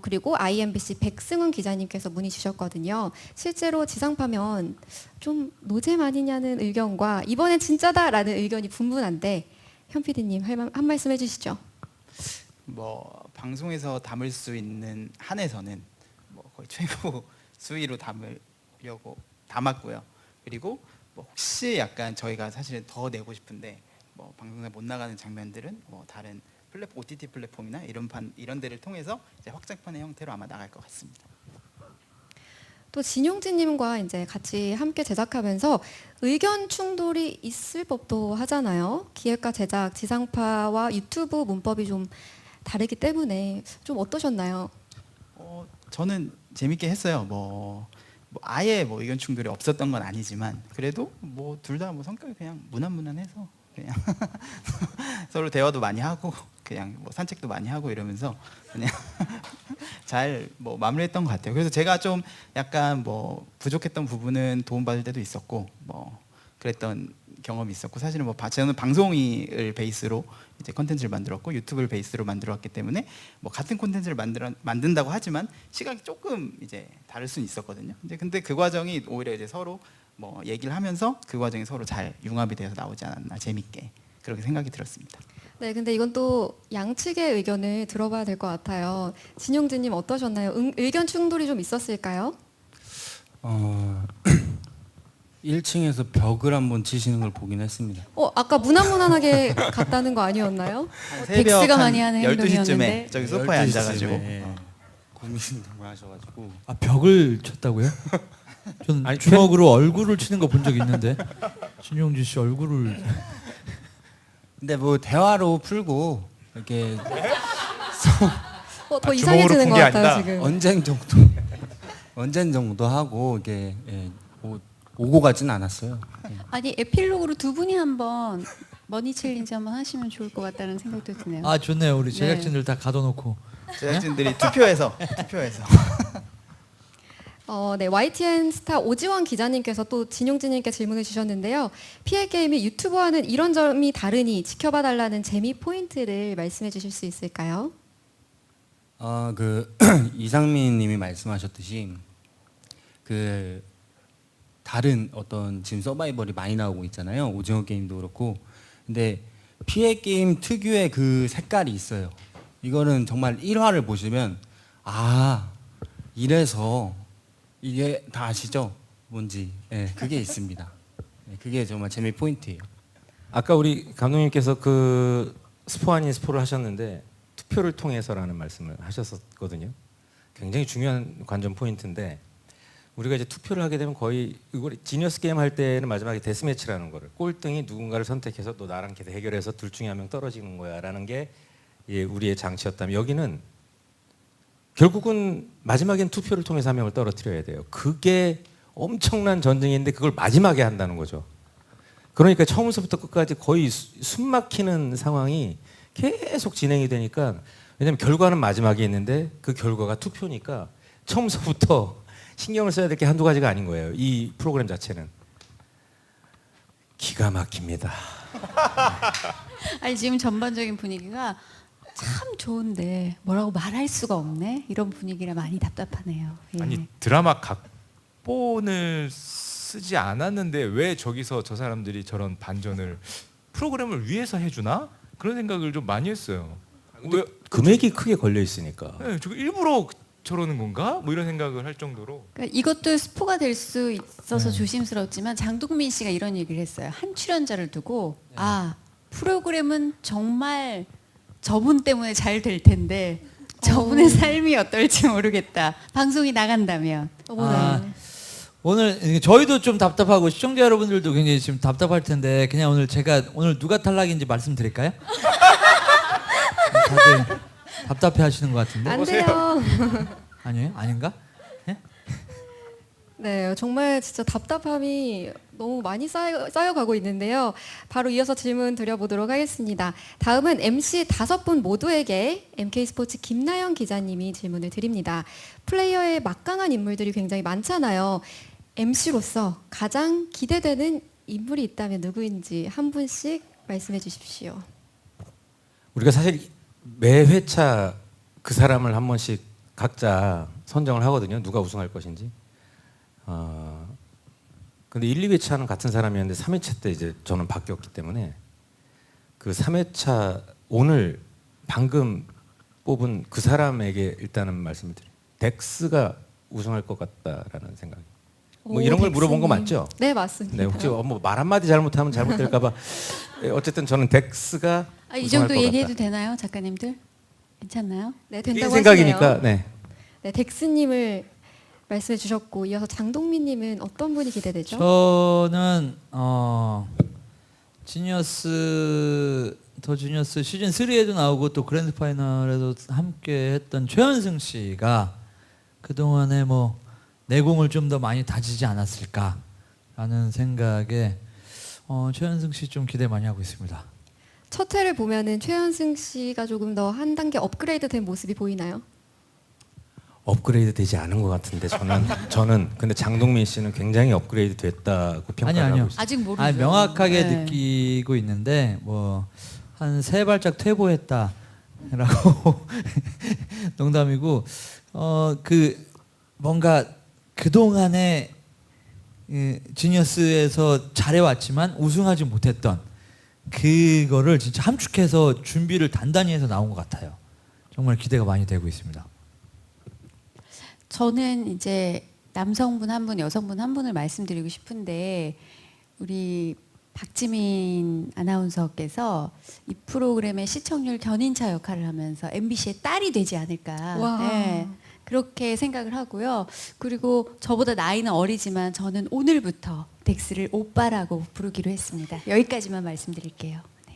그리고 IMBC 백승훈 기자님께서 문의 주셨거든요. 실제로 지상파면 좀 노잼 아니냐는 의견과 이번엔 진짜다라는 의견이 분분한데 현 PD님 한 말씀 해주시죠. 뭐 방송에서 담을 수 있는 한에서는 뭐 거의 최고 수위로 담으려고 담았고요. 그리고 뭐 혹시 약간 저희가 사실은 더 내고 싶은데 뭐 방송에 못 나가는 장면들은 뭐 다른 OTT 플랫폼이나 이런 데를 통해서 이제 확장판의 형태로 아마 나갈 것 같습니다. 또 진용진님과 이제 같이 함께 제작하면서 의견 충돌이 있을 법도 하잖아요. 기획과 제작, 지상파와 유튜브 문법이 좀 다르기 때문에 좀 어떠셨나요? 저는 재밌게 했어요. 뭐 뭐 아예 뭐 의견 충돌이 없었던 건 아니지만 그래도 뭐 둘 다 뭐 성격이 그냥 무난무난해서 그냥 서로 대화도 많이 하고 그냥 뭐 산책도 많이 하고 이러면서 그냥 잘 뭐 마무리했던 것 같아요. 그래서 제가 좀 약간 뭐 부족했던 부분은 도움받을 때도 있었고 뭐 그랬던 경험이 있었고 사실은 뭐 저는 방송을 베이스로 이제 콘텐츠를 만들었고 유튜브를 베이스로 만들어왔기 때문에 뭐 같은 콘텐츠를 만든다고 하지만 시각이 조금 이제 다를 수는 있었거든요. 근데 그 과정이 오히려 이제 서로 뭐 얘기를 하면서 그 과정이 서로 잘 융합이 되어서 나오지 않았나 재밌게 그렇게 생각이 들었습니다. 네, 근데 이건 또 양측의 의견을 들어봐야 될 것 같아요. 진용진님 어떠셨나요? 의견 충돌이 좀 있었을까요? 1층에서 벽을 한번 치시는 걸 보긴 했습니다. 아까 무난무난하게 갔다는 거 아니었나요? 새벽 덱스가 한 많이 하는 12시쯤에 저기 소파에 12시쯤에, 앉아가지고 고민을 하셔가지고 아 벽을 쳤다고요? 저는 주먹으로 얼굴을 치는 거 본 적 있는데 진용진 씨 얼굴을. 근데 뭐 대화로 풀고 이렇게 더 이상해지는 것 같아요 지금. 언쟁 정도 하고 이게 오고 가진 않았어요. 아니 에필로그로 두 분이 한번 머니 챌린지 한번 하시면 좋을 것 같다는 생각도 드네요. 아 좋네요. 우리 제작진들 다 가둬놓고. 제작진들이 투표해서 네, YTN 스타 오지원 기자님께서 또 진용진님께 질문을 주셨는데요. PA 게임이 유튜버와는 이런 점이 다르니 지켜봐달라는 재미 포인트를 말씀해 주실 수 있을까요? 이상민님이 말씀하셨듯이 그 다른 어떤 지금 서바이벌이 많이 나오고 있잖아요. 오징어 게임도 그렇고. 근데 PA 게임 특유의 그 색깔이 있어요. 이거는 정말 1화를 보시면 이래서 이게 다 아시죠? 뭔지. 네, 그게 있습니다. 네, 그게 정말 재미 포인트예요. 아까 우리 감독님께서 그 스포 아닌 스포를 하셨는데 투표를 통해서라는 말씀을 하셨었거든요. 굉장히 중요한 관전 포인트인데 우리가 이제 투표를 하게 되면 거의 이걸 지니어스 게임 할 때는 마지막에 데스매치라는 거를 꼴등이 누군가를 선택해서 너 나랑 해결해서 둘 중에 한 명 떨어지는 거야라는 게 우리의 장치였다면 여기는 결국은 마지막엔 투표를 통해서 한 명을 떨어뜨려야 돼요. 그게 엄청난 전쟁인데 그걸 마지막에 한다는 거죠. 그러니까 처음부터 끝까지 거의 숨 막히는 상황이 계속 진행이 되니까 왜냐하면 결과는 마지막에 있는데 그 결과가 투표니까 처음부터 신경을 써야 될 게 한두 가지가 아닌 거예요. 이 프로그램 자체는 기가 막힙니다. 아니 지금 전반적인 분위기가 참 좋은데 뭐라고 말할 수가 없네. 이런 분위기라 많이 답답하네요. 예. 아니 드라마 각본을 쓰지 않았는데 왜 저기서 저 사람들이 저런 반전을 프로그램을 위해서 해주나? 그런 생각을 좀 많이 했어요. 왜 금액이 크게 걸려 있으니까. 네, 저 일부러 저러는 건가? 뭐 이런 생각을 할 정도로. 그러니까 이것도 스포가 될 수 있어서 조심스럽지만 장동민 씨가 이런 얘기를 했어요. 한 출연자를 두고 프로그램은 정말 저분 때문에 잘 될 텐데 저분의 삶이 어떨지 모르겠다. 방송이 나간다면. 오늘 저희도 좀 답답하고 시청자 여러분들도 굉장히 지금 답답할 텐데 그냥 오늘 누가 탈락인지 말씀드릴까요? 다들 답답해 하시는 것 같은데. 안 돼요. 아니에요? 아닌가? 네, 정말 진짜 답답함이 너무 많이 쌓여가고 있는데요. 바로 이어서 질문 드려보도록 하겠습니다. 다음은 MC 5분 모두에게 MK스포츠 김나영 기자님이 질문을 드립니다. 플레이어의 막강한 인물들이 굉장히 많잖아요. MC로서 가장 기대되는 인물이 있다면 누구인지 한 분씩 말씀해 주십시오. 우리가 사실 매 회차 그 사람을 한 번씩 각자 선정을 하거든요. 누가 우승할 것인지. 근데 1, 2회차는 같은 사람이었는데 3회차 때 이제 저는 바뀌었기 때문에 그 3회차 오늘 방금 뽑은 그 사람에게 일단은 말씀을 드려요. 덱스가 우승할 것 같다라는 생각이. 뭐 이런 걸 물어본 거 맞죠? 네, 맞습니다. 네, 혹시 뭐 말 한마디 잘못하면 잘못될까봐 어쨌든 저는 덱스가 이 정도 얘기해도 되나요, 작가님들? 괜찮나요? 네, 된다고 생각이니까. 하시네요. 네. 네, 덱스님을 말씀해 주셨고 이어서 장동민님은 어떤 분이 기대되죠? 저는 지니어스 더 지니어스 시즌 3에도 나오고 또 그랜드 파이널에도 함께했던 최현승 씨가 그 동안에 뭐 내공을 좀 더 많이 다지지 않았을까라는 생각에 최현승 씨 좀 기대 많이 하고 있습니다. 첫 회를 보면은 최현승 씨가 조금 더 한 단계 업그레이드된 모습이 보이나요? 업그레이드 되지 않은 것 같은데 저는 근데 장동민 씨는 굉장히 업그레이드 됐다고 평가를 아니요. 하고 있어요. 아직 모르죠. 아니, 명확하게 네. 느끼고 있는데 뭐 한 3발짝 퇴보했다라고 농담이고 그 뭔가 그 동안에 지니어스에서 잘해왔지만 우승하지 못했던 그거를 진짜 함축해서 준비를 단단히 해서 나온 것 같아요. 정말 기대가 많이 되고 있습니다. 저는 이제 남성분 한 분, 여성분 한 분을 말씀드리고 싶은데 우리 박지민 아나운서께서 이 프로그램의 시청률 견인차 역할을 하면서 MBC의 딸이 되지 않을까. 와. 네, 그렇게 생각을 하고요. 그리고 저보다 나이는 어리지만 저는 오늘부터 덱스를 오빠라고 부르기로 했습니다. 여기까지만 말씀드릴게요. 네.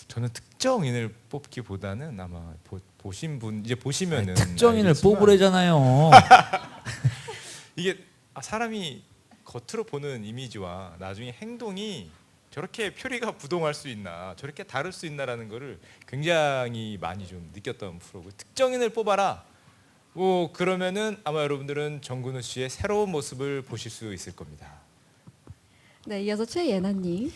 저는 특정인을 뽑기보다는 아마 보신 분 이제 보시면은 특정인을 알겠지만 뽑으래잖아요. 이게 사람이 겉으로 보는 이미지와 나중에 행동이 저렇게 표리가 부동할 수 있나, 저렇게 다를 수 있나라는 거를 굉장히 많이 좀 느꼈던 프로고, 특정인을 뽑아라. 뭐 그러면은 아마 여러분들은 정근우 씨의 새로운 모습을 보실 수 있을 겁니다. 네, 이어서 최예나님.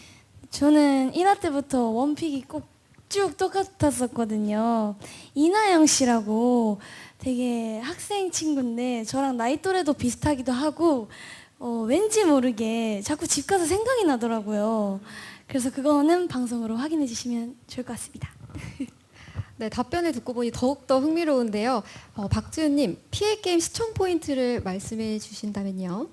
저는 1화 때부터 원픽이 꼭 쭉 똑같았었거든요. 이나영 씨라고 되게 학생 친구인데 저랑 나이 또래도 비슷하기도 하고 왠지 모르게 자꾸 집 가서 생각이 나더라고요. 그래서 그거는 방송으로 확인해 주시면 좋을 것 같습니다. 네, 답변을 듣고 보니 더욱더 흥미로운데요. 박지은님, 피해 게임 시청 포인트를 말씀해 주신다면요.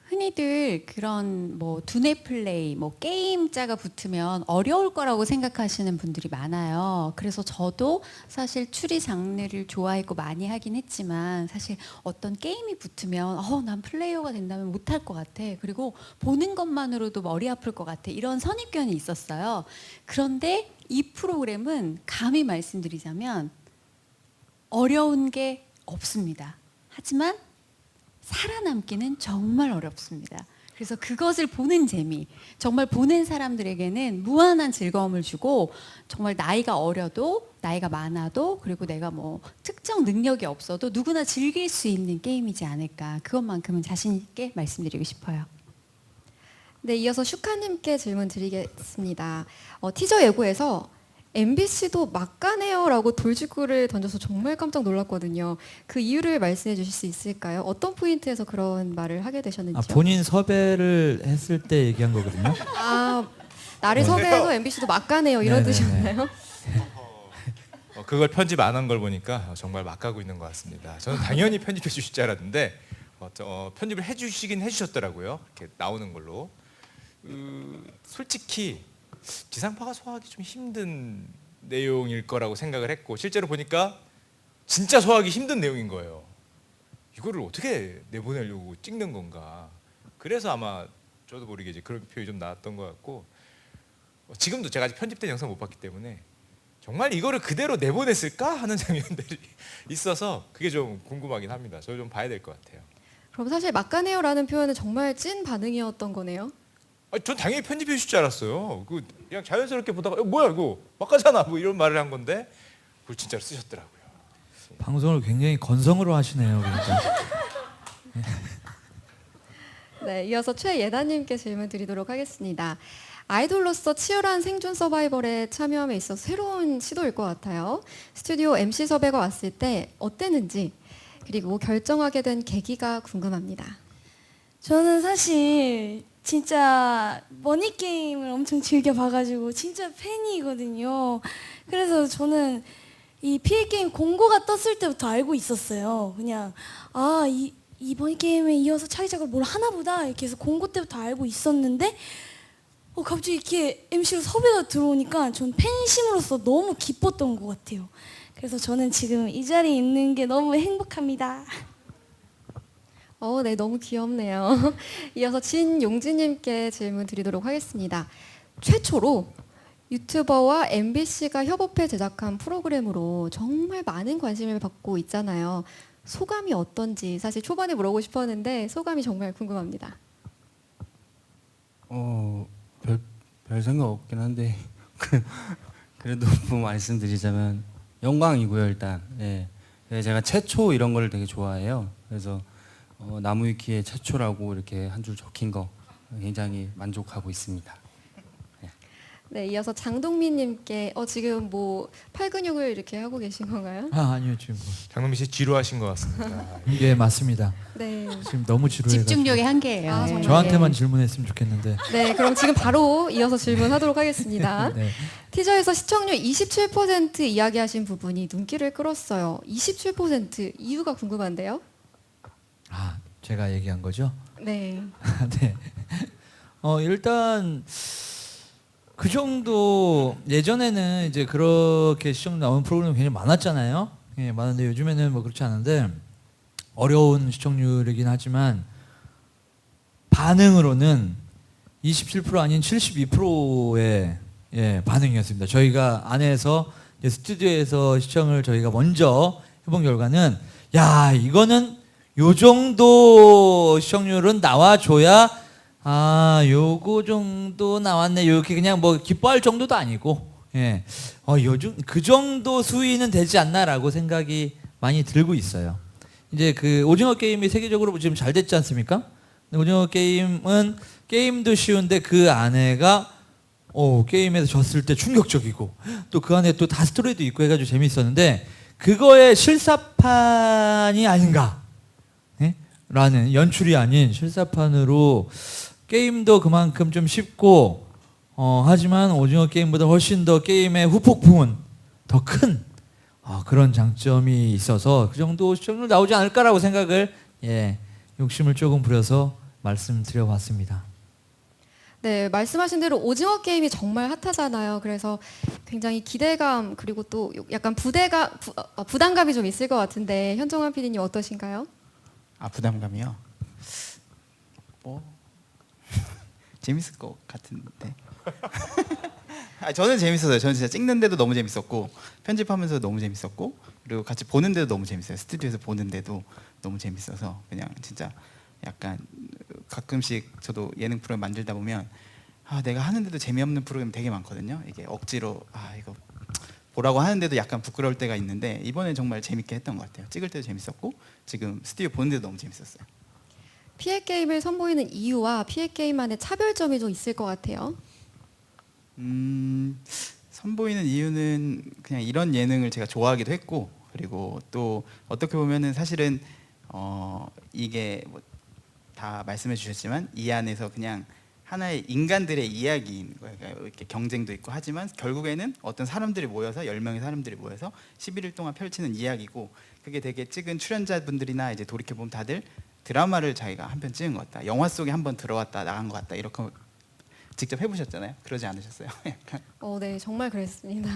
흔히들 그런 뭐 두뇌 플레이, 뭐 게임자가 붙으면 어려울 거라고 생각하시는 분들이 많아요. 그래서 저도 사실 추리 장르를 좋아했고 많이 하긴 했지만 사실 어떤 게임이 붙으면 난 플레이어가 된다면 못할 것 같아. 그리고 보는 것만으로도 머리 아플 것 같아. 이런 선입견이 있었어요. 그런데 이 프로그램은 감히 말씀드리자면 어려운 게 없습니다. 하지만 살아남기는 정말 어렵습니다. 그래서 그것을 보는 재미, 정말 보는 사람들에게는 무한한 즐거움을 주고 정말 나이가 어려도 나이가 많아도 그리고 내가 뭐 특정 능력이 없어도 누구나 즐길 수 있는 게임이지 않을까. 그것만큼은 자신 있게 말씀드리고 싶어요. 네, 이어서 슈카님께 질문 드리겠습니다. 티저 예고에서 MBC도 막가네요라고 돌직구를 던져서 정말 깜짝 놀랐거든요. 그 이유를 말씀해 주실 수 있을까요? 어떤 포인트에서 그런 말을 하게 되셨는지요? 본인 섭외를 했을 때 얘기한 거거든요. 나를 섭외해서 MBC도 막가네요 이런 뜻이었나요? 그걸 편집 안 한 걸 보니까 정말 막 가고 있는 것 같습니다. 저는 당연히 편집해 주실 줄 알았는데 편집을 해주시긴 해주셨더라고요. 이렇게 나오는 걸로. 솔직히 지상파가 소화하기 좀 힘든 내용일 거라고 생각을 했고 실제로 보니까 진짜 소화하기 힘든 내용인 거예요. 이거를 어떻게 내보내려고 찍는 건가. 그래서 아마 저도 모르게 이제 그런 표현이 좀 나왔던 것 같고 지금도 제가 아직 편집된 영상 못 봤기 때문에 정말 이거를 그대로 내보냈을까 하는 장면들이 있어서 그게 좀 궁금하긴 합니다. 저 좀 봐야 될 것 같아요. 그럼 사실 막가네요라는 표현은 정말 찐 반응이었던 거네요? 전 당연히 편집해 주실 줄 알았어요. 그냥 자연스럽게 보다가 뭐야 이거 막가잖아 뭐 이런 말을 한 건데 그걸 진짜로 쓰셨더라고요. 방송을 굉장히 건성으로 하시네요. 그러니까. 네, 이어서 최예나님께 질문 드리도록 하겠습니다. 아이돌로서 치열한 생존 서바이벌에 참여함에 있어서 새로운 시도일 것 같아요. 스튜디오 MC 섭외가 왔을 때 어땠는지 그리고 결정하게 된 계기가 궁금합니다. 저는 사실 진짜 머니게임을 엄청 즐겨봐가지고 진짜 팬이거든요. 그래서 저는 이 피해게임 공고가 떴을 때부터 알고 있었어요. 그냥 이 머니게임에 이어서 차기작을 뭘 하나보다 이렇게 해서 공고 때부터 알고 있었는데 갑자기 이렇게 MC로 섭외가 들어오니까 전 팬심으로서 너무 기뻤던 것 같아요. 그래서 저는 지금 이 자리에 있는 게 너무 행복합니다. 네, 너무 귀엽네요. 이어서 진용진님께 질문 드리도록 하겠습니다. 최초로 유튜버와 MBC가 협업해 제작한 프로그램으로 정말 많은 관심을 받고 있잖아요. 소감이 어떤지 사실 초반에 물어보고 싶었는데 소감이 정말 궁금합니다. 별 생각 없긴 한데 그래도 뭐 말씀드리자면 영광이고요 일단. 예. 제가 최초 이런 걸 되게 좋아해요. 그래서 나무위키에 최초라고 이렇게 한 줄 적힌 거 굉장히 만족하고 있습니다. 네, 이어서 장동민님께 지금 뭐 팔 근육을 이렇게 하고 계신 건가요? 아니요 지금 장동민 씨 지루하신 것 같습니다. 예 맞습니다. 네. 지금 너무 지루해가지고 집중력의 한계예요. 아, 정말. 저한테만 질문했으면 좋겠는데. 네, 그럼 지금 바로 이어서 질문하도록 하겠습니다. 네. 티저에서 시청률 27% 이야기하신 부분이 눈길을 끌었어요. 27% 이유가 궁금한데요? 아 제가 얘기한 거죠? 네. 네. 일단 그 정도 예전에는 이제 그렇게 시청 나오는 프로그램이 굉장히 많았잖아요. 예, 많은데 요즘에는 뭐 그렇지 않은데 어려운 시청률이긴 하지만 반응으로는 27% 아닌 72%의 반응이었습니다. 저희가 안에서 이제 스튜디오에서 시청을 저희가 먼저 해본 결과는 야 이거는 요 정도 시청률은 나와줘야 요거 정도 나왔네. 이렇게 그냥 뭐 기뻐할 정도도 아니고, 예, 요즘 그 정도 수위는 되지 않나라고 생각이 많이 들고 있어요. 이제 그 오징어 게임이 세계적으로 지금 잘 됐지 않습니까? 근데 오징어 게임은 게임도 쉬운데 그 안에가 게임에서 졌을 때 충격적이고 또 그 안에 또 다 스토리도 있고 해가지고 재밌었는데 그거의 실사판이 아닌가? 예? 라는 연출이 아닌 실사판으로. 게임도 그만큼 좀 쉽고 하지만 오징어 게임보다 훨씬 더 게임의 후폭풍은 더 큰 그런 장점이 있어서 그 정도 시청률 나오지 않을까라고 생각을 욕심을 조금 부려서 말씀드려봤습니다. 네, 말씀하신 대로 오징어 게임이 정말 핫하잖아요. 그래서 굉장히 기대감 그리고 또 약간 부담감이 좀 있을 것 같은데 현정환 PD님 어떠신가요? 부담감이요? 재밌을 것 같은데. 저는 재밌었어요. 저는 진짜 찍는데도 너무 재밌었고 편집하면서도 너무 재밌었고 그리고 같이 보는데도 너무 재밌어요. 스튜디오에서 보는데도 너무 재밌어서 그냥 진짜 약간 가끔씩 저도 예능 프로그램 만들다 보면 내가 하는데도 재미없는 프로그램 되게 많거든요. 이게 억지로 이거 보라고 하는데도 약간 부끄러울 때가 있는데 이번엔 정말 재밌게 했던 것 같아요. 찍을 때도 재밌었고 지금 스튜디오 보는데도 너무 재밌었어요. 피해 게임을 선보이는 이유와 피해 게임만의 차별점이 좀 있을 것 같아요. 선보이는 이유는 그냥 이런 예능을 제가 좋아하기도 했고 그리고 또 어떻게 보면은 사실은 이게 뭐 다 말씀해 주셨지만 이 안에서 그냥 하나의 인간들의 이야기인 거예요. 그러니까 이렇게 경쟁도 있고 하지만 결국에는 어떤 사람들이 모여서 10명의 사람들이 모여서 11일 동안 펼치는 이야기고 그게 되게 찍은 출연자분들이나 이제 돌이켜 보면 다들 드라마를 자기가 한 편 찍은 것 같다. 영화 속에 한번 들어왔다 나간 것 같다. 이렇게 직접 해보셨잖아요. 그러지 않으셨어요? 약간. 네, 정말 그랬습니다.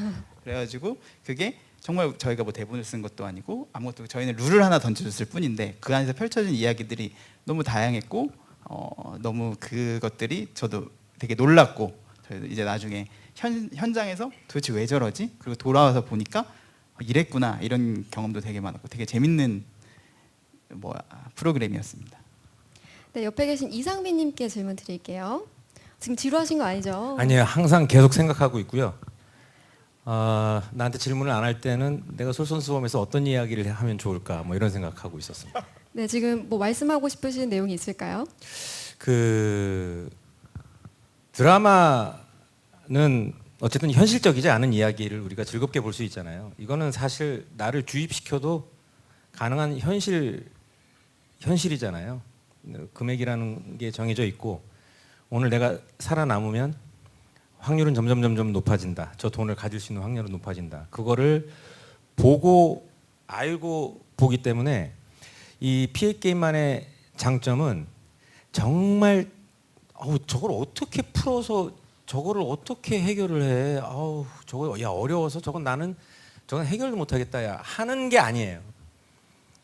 그래가지고 그게 정말 저희가 뭐 대본을 쓴 것도 아니고 아무것도 저희는 룰을 하나 던져줬을 뿐인데 그 안에서 펼쳐진 이야기들이 너무 다양했고 너무 그것들이 저도 되게 놀랐고 저희도 이제 나중에 현장에서 도대체 왜 저러지? 그리고 돌아와서 보니까 이랬구나 이런 경험도 되게 많았고 되게 재밌는 프로그램이었습니다. 네, 옆에 계신 이상민님께 질문 드릴게요. 지금 지루하신 거 아니죠? 아니요, 항상 계속 생각하고 있고요. 나한테 질문을 안 할 때는 내가 솔선수범해서 어떤 이야기를 하면 좋을까 뭐 이런 생각하고 있었습니다. 네, 지금 뭐 말씀하고 싶으신 내용이 있을까요? 그 드라마는 어쨌든 현실적이지 않은 이야기를 우리가 즐겁게 볼 수 있잖아요. 이거는 사실 나를 주입시켜도 가능한 현실이잖아요. 금액이라는 게 정해져 있고 오늘 내가 살아남으면 확률은 점점 높아진다. 저 돈을 가질 수 있는 확률은 높아진다. 그거를 보고 알고 보기 때문에 이 피해 게임만의 장점은 정말 저걸 어떻게 풀어서 저거를 어떻게 해결을 해? 저거 어려워서 저건 해결도 못 하겠다 야 하는 게 아니에요.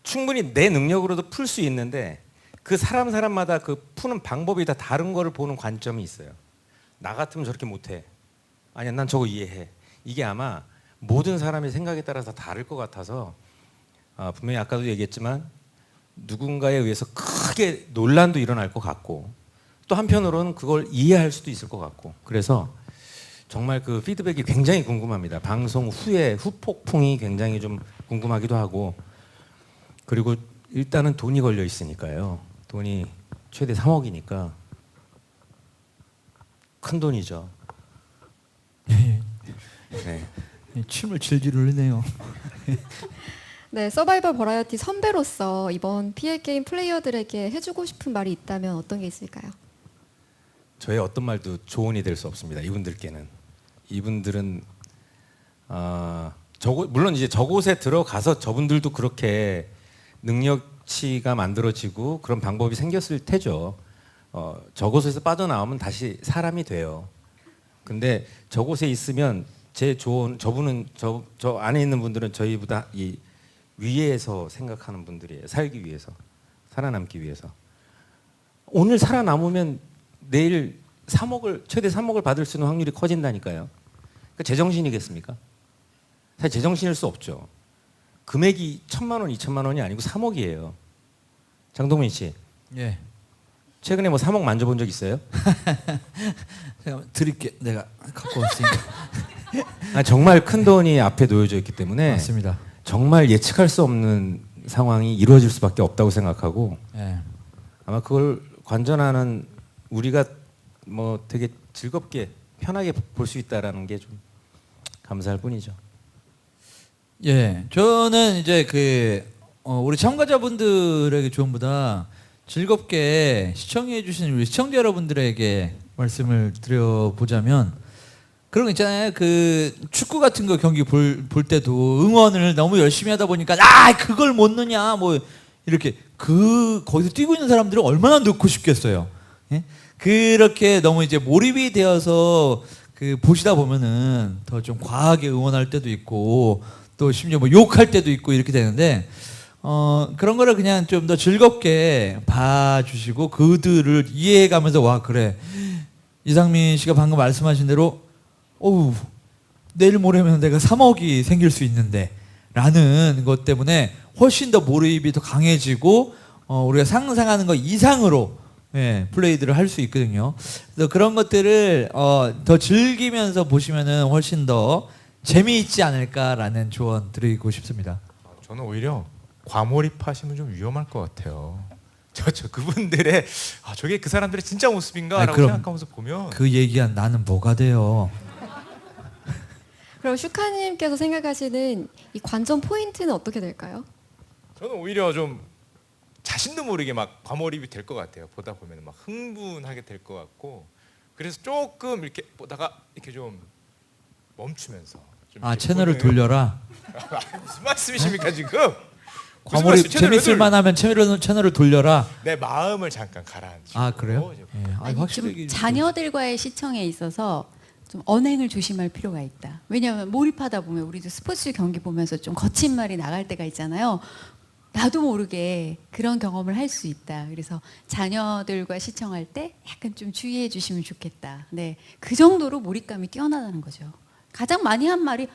충분히 내 능력으로도 풀 수 있는데 그 사람마다 그 푸는 방법이 다 다른 거를 보는 관점이 있어요. 나 같으면 저렇게 못 해. 아니야 난 저거 이해해. 이게 아마 모든 사람의 생각에 따라서 다를 것 같아서 분명히 아까도 얘기했지만 누군가에 의해서 크게 논란도 일어날 것 같고 또 한편으로는 그걸 이해할 수도 있을 것 같고 그래서 정말 그 피드백이 굉장히 궁금합니다. 방송 후에 후폭풍이 굉장히 좀 궁금하기도 하고 그리고 일단은 돈이 걸려 있으니까요. 돈이 최대 3억이니까 큰 돈이죠. 네. 침을 질질 흘리네요. 네, 서바이벌 버라이어티 선배로서 이번 PL게임 플레이어들에게 해주고 싶은 말이 있다면 어떤 게 있을까요? 저의 어떤 말도 조언이 될 수 없습니다. 이분들께는. 이분들은 물론 이제 저곳에 들어가서 저분들도 그렇게 능력치가 만들어지고 그런 방법이 생겼을 테죠. 저곳에서 빠져나오면 다시 사람이 돼요. 근데 저곳에 있으면 제 조언, 저분은 저 안에 있는 분들은 저희보다 이 위에서 생각하는 분들이에요. 살기 위해서, 살아남기 위해서. 오늘 살아남으면 내일 3억을 최대 3억을 받을 수 있는 확률이 커진다니까요. 그러니까 제정신이겠습니까? 사실 제정신일 수 없죠. 금액이 1,000만 원, 2,000만 원이 아니고 3억이에요. 장동민 씨. 예. 최근에 뭐 3억 만져본 적 있어요? 제가 드릴게. 내가 갖고 왔으니까. 정말 큰 돈이 앞에 놓여져 있기 때문에 맞습니다. 정말 예측할 수 없는 상황이 이루어질 수밖에 없다고 생각하고 예. 아마 그걸 관전하는 우리가 뭐 되게 즐겁게 편하게 볼 수 있다라는 게 좀 감사할 뿐이죠. 예, 저는 이제 우리 참가자분들에게 조언보다 즐겁게 시청해 주시는 우리 시청자 여러분들에게 말씀을 드려보자면 그런 거 있잖아요. 그 축구 같은 거 경기 볼 때도 응원을 너무 열심히 하다 보니까 그걸 못 넣냐 뭐 이렇게 거기서 뛰고 있는 사람들은 얼마나 넣고 싶겠어요. 예? 그렇게 너무 이제 몰입이 되어서 보시다 보면은 더 좀 과하게 응원할 때도 있고 또 심지어 뭐 욕할 때도 있고 이렇게 되는데 그런 거를 그냥 좀 더 즐겁게 봐주시고 그들을 이해해가면서 와 그래 이상민 씨가 방금 말씀하신 대로 어우 내일 모레면 내가 3억이 생길 수 있는데 라는 것 때문에 훨씬 더 몰입이 더 강해지고 우리가 상상하는 것 이상으로 플레이들을 할 수 있거든요. 그래서 그런 것들을 더 즐기면서 보시면은 훨씬 더 재미있지 않을까라는 조언 드리고 싶습니다. 저는 오히려 과몰입하시면 좀 위험할 것 같아요. 저 그분들의 저게 그 사람들의 진짜 모습인가라고 생각하면서 보면 그 얘기한 나는 뭐가 돼요? 그럼 슈카님께서 생각하시는 이 관전 포인트는 어떻게 될까요? 저는 오히려 좀 자신도 모르게 막 과몰입이 될 것 같아요. 보다 보면 막 흥분하게 될 것 같고 그래서 조금 이렇게 보다가 이렇게 좀 멈추면서 좀 채널을 돌려라. 무슨 말씀이십니까 지금? 과몰입 재밌을 만하면 채널을 돌려라. 내 마음을 잠깐 가라앉히고. 그래요? 확실히 자녀들과의 시청에 있어서 좀 언행을 조심할 필요가 있다. 왜냐하면 몰입하다 보면 우리도 스포츠 경기 보면서 좀 거친 말이 나갈 때가 있잖아요. 나도 모르게 그런 경험을 할 수 있다. 그래서 자녀들과 시청할 때 약간 좀 주의해 주시면 좋겠다. 네, 그 정도로 몰입감이 뛰어나다는 거죠. 가장 많이 한 말이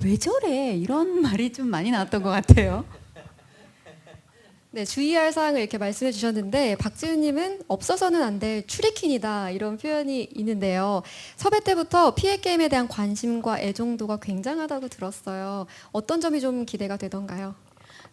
왜 저래? 이런 말이 좀 많이 나왔던 것 같아요. 네, 주의할 사항을 이렇게 말씀해 주셨는데 박지훈님은 없어서는 안 될 추리킨이다 이런 표현이 있는데요. 섭외 때부터 PL게임에 대한 관심과 애정도가 굉장하다고 들었어요. 어떤 점이 좀 기대가 되던가요?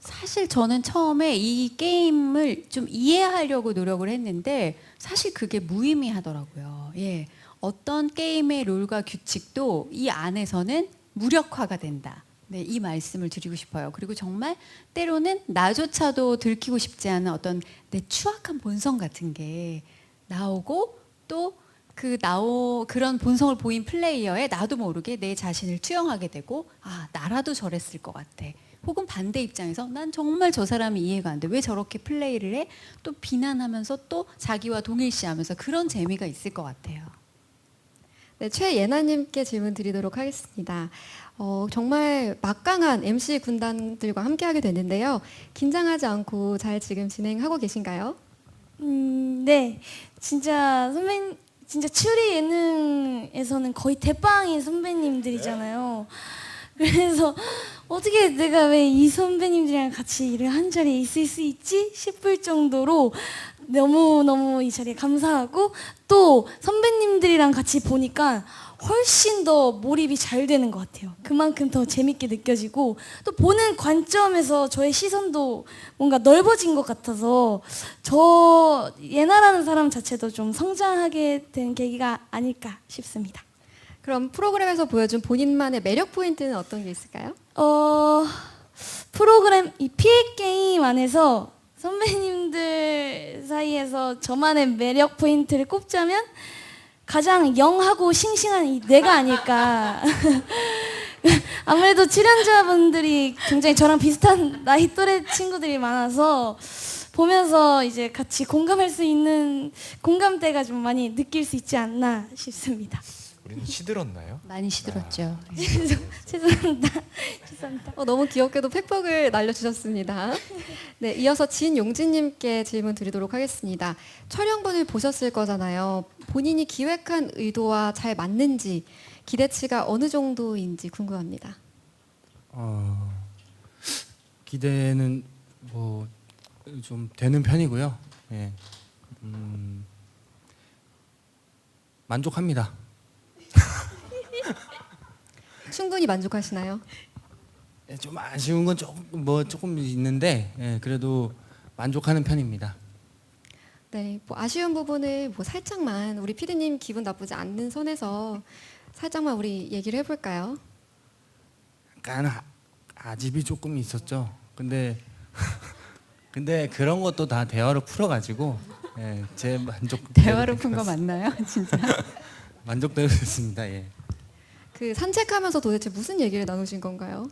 사실 저는 처음에 이 게임을 좀 이해하려고 노력을 했는데 사실 그게 무의미하더라고요. 예, 어떤 게임의 룰과 규칙도 이 안에서는 무력화가 된다. 네, 이 말씀을 드리고 싶어요. 그리고 정말 때로는 나조차도 들키고 싶지 않은 어떤 내 추악한 본성 같은 게 나오고 또 그런 본성을 보인 플레이어에 나도 모르게 내 자신을 투영하게 되고 나라도 저랬을 것 같아. 혹은 반대 입장에서 난 정말 저 사람이 이해가 안 돼. 왜 저렇게 플레이를 해? 또 비난하면서 또 자기와 동일시하면서 그런 재미가 있을 것 같아요. 네, 최예나님께 질문 드리도록 하겠습니다. 정말 막강한 MC 군단들과 함께하게 됐는데요. 긴장하지 않고 잘 지금 진행하고 계신가요? 네, 진짜 진짜 추리 예능에서는 거의 대빵인 선배님들이잖아요. 그래서 어떻게 내가 왜 이 선배님들이랑 같이 일을 한 자리에 있을 수 있지 싶을 정도로 너무너무 이 자리에 감사하고, 또 선배님들이랑 같이 보니까 훨씬 더 몰입이 잘 되는 것 같아요. 그만큼 더 재밌게 느껴지고, 또 보는 관점에서 저의 시선도 뭔가 넓어진 것 같아서 저 예나라는 사람 자체도 좀 성장하게 된 계기가 아닐까 싶습니다. 그럼 프로그램에서 보여준 본인만의 매력 포인트는 어떤 게 있을까요? 프로그램 이 피해 게임 안에서 선배님들 사이에서 저만의 매력 포인트를 꼽자면 가장 영하고 싱싱한 이 뇌가 아닐까. 아무래도 출연자분들이 굉장히 저랑 비슷한 나이 또래 친구들이 많아서 보면서 이제 같이 공감할 수 있는 공감대가 좀 많이 느낄 수 있지 않나 싶습니다. 우리는 시들었나요? 많이 시들었죠. 죄송합니다. 죄송합니다. 너무 귀엽게도 팩폭을 날려주셨습니다. 네, 이어서 진용진님께 질문 드리도록 하겠습니다. 촬영본을 보셨을 거잖아요. 본인이 기획한 의도와 잘 맞는지, 기대치가 어느 정도인지 궁금합니다. 기대는 뭐 좀 되는 편이고요. 예. 만족합니다. 충분히 만족하시나요? 예, 좀 아쉬운 건 조금 있는데, 예, 그래도 만족하는 편입니다. 네, 뭐 아쉬운 부분을 뭐 살짝만 우리 피디님 기분 나쁘지 않는 선에서 살짝만 우리 얘기를 해볼까요? 약간 아집이 조금 있었죠. 근데 그런 것도 다 대화로 풀어가지고, 예, 제 만족. 대화로 푼 거 맞나요, 진짜? 만족대로 됐습니다. 예. 그 산책하면서 도대체 무슨 얘기를 나누신 건가요?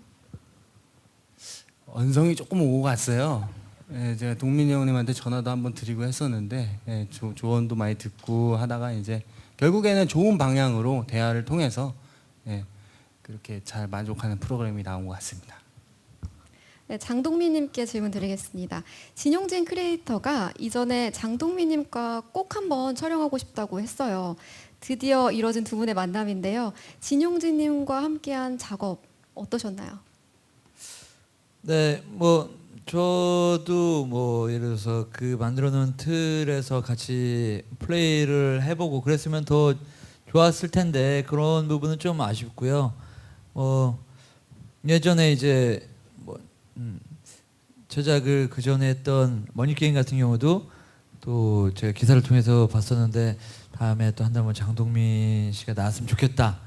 언성이 조금 오고 갔어요. 예, 제가 동민이 형님한테 전화도 한번 드리고 했었는데, 예, 조언도 많이 듣고 하다가 이제 결국에는 좋은 방향으로 대화를 통해서, 예, 그렇게 잘 만족하는 프로그램이 나온 것 같습니다. 네, 장동민님께 질문 드리겠습니다. 진용진 크리에이터가 이전에 장동민님과 꼭 한번 촬영하고 싶다고 했어요. 드디어 이뤄진 두 분의 만남인데요. 진용진님과 함께한 작업 어떠셨나요? 네, 뭐 저도 뭐 예를 들어서 그 만들어놓은 틀에서 같이 플레이를 해보고 그랬으면 더 좋았을 텐데 그런 부분은 좀 아쉽고요. 예전에 이제 뭐 제작을 그 전에 했던 머니게임 같은 경우도 또 제가 기사를 통해서 봤었는데 다음에 또 한다면 장동민 씨가 나왔으면 좋겠다.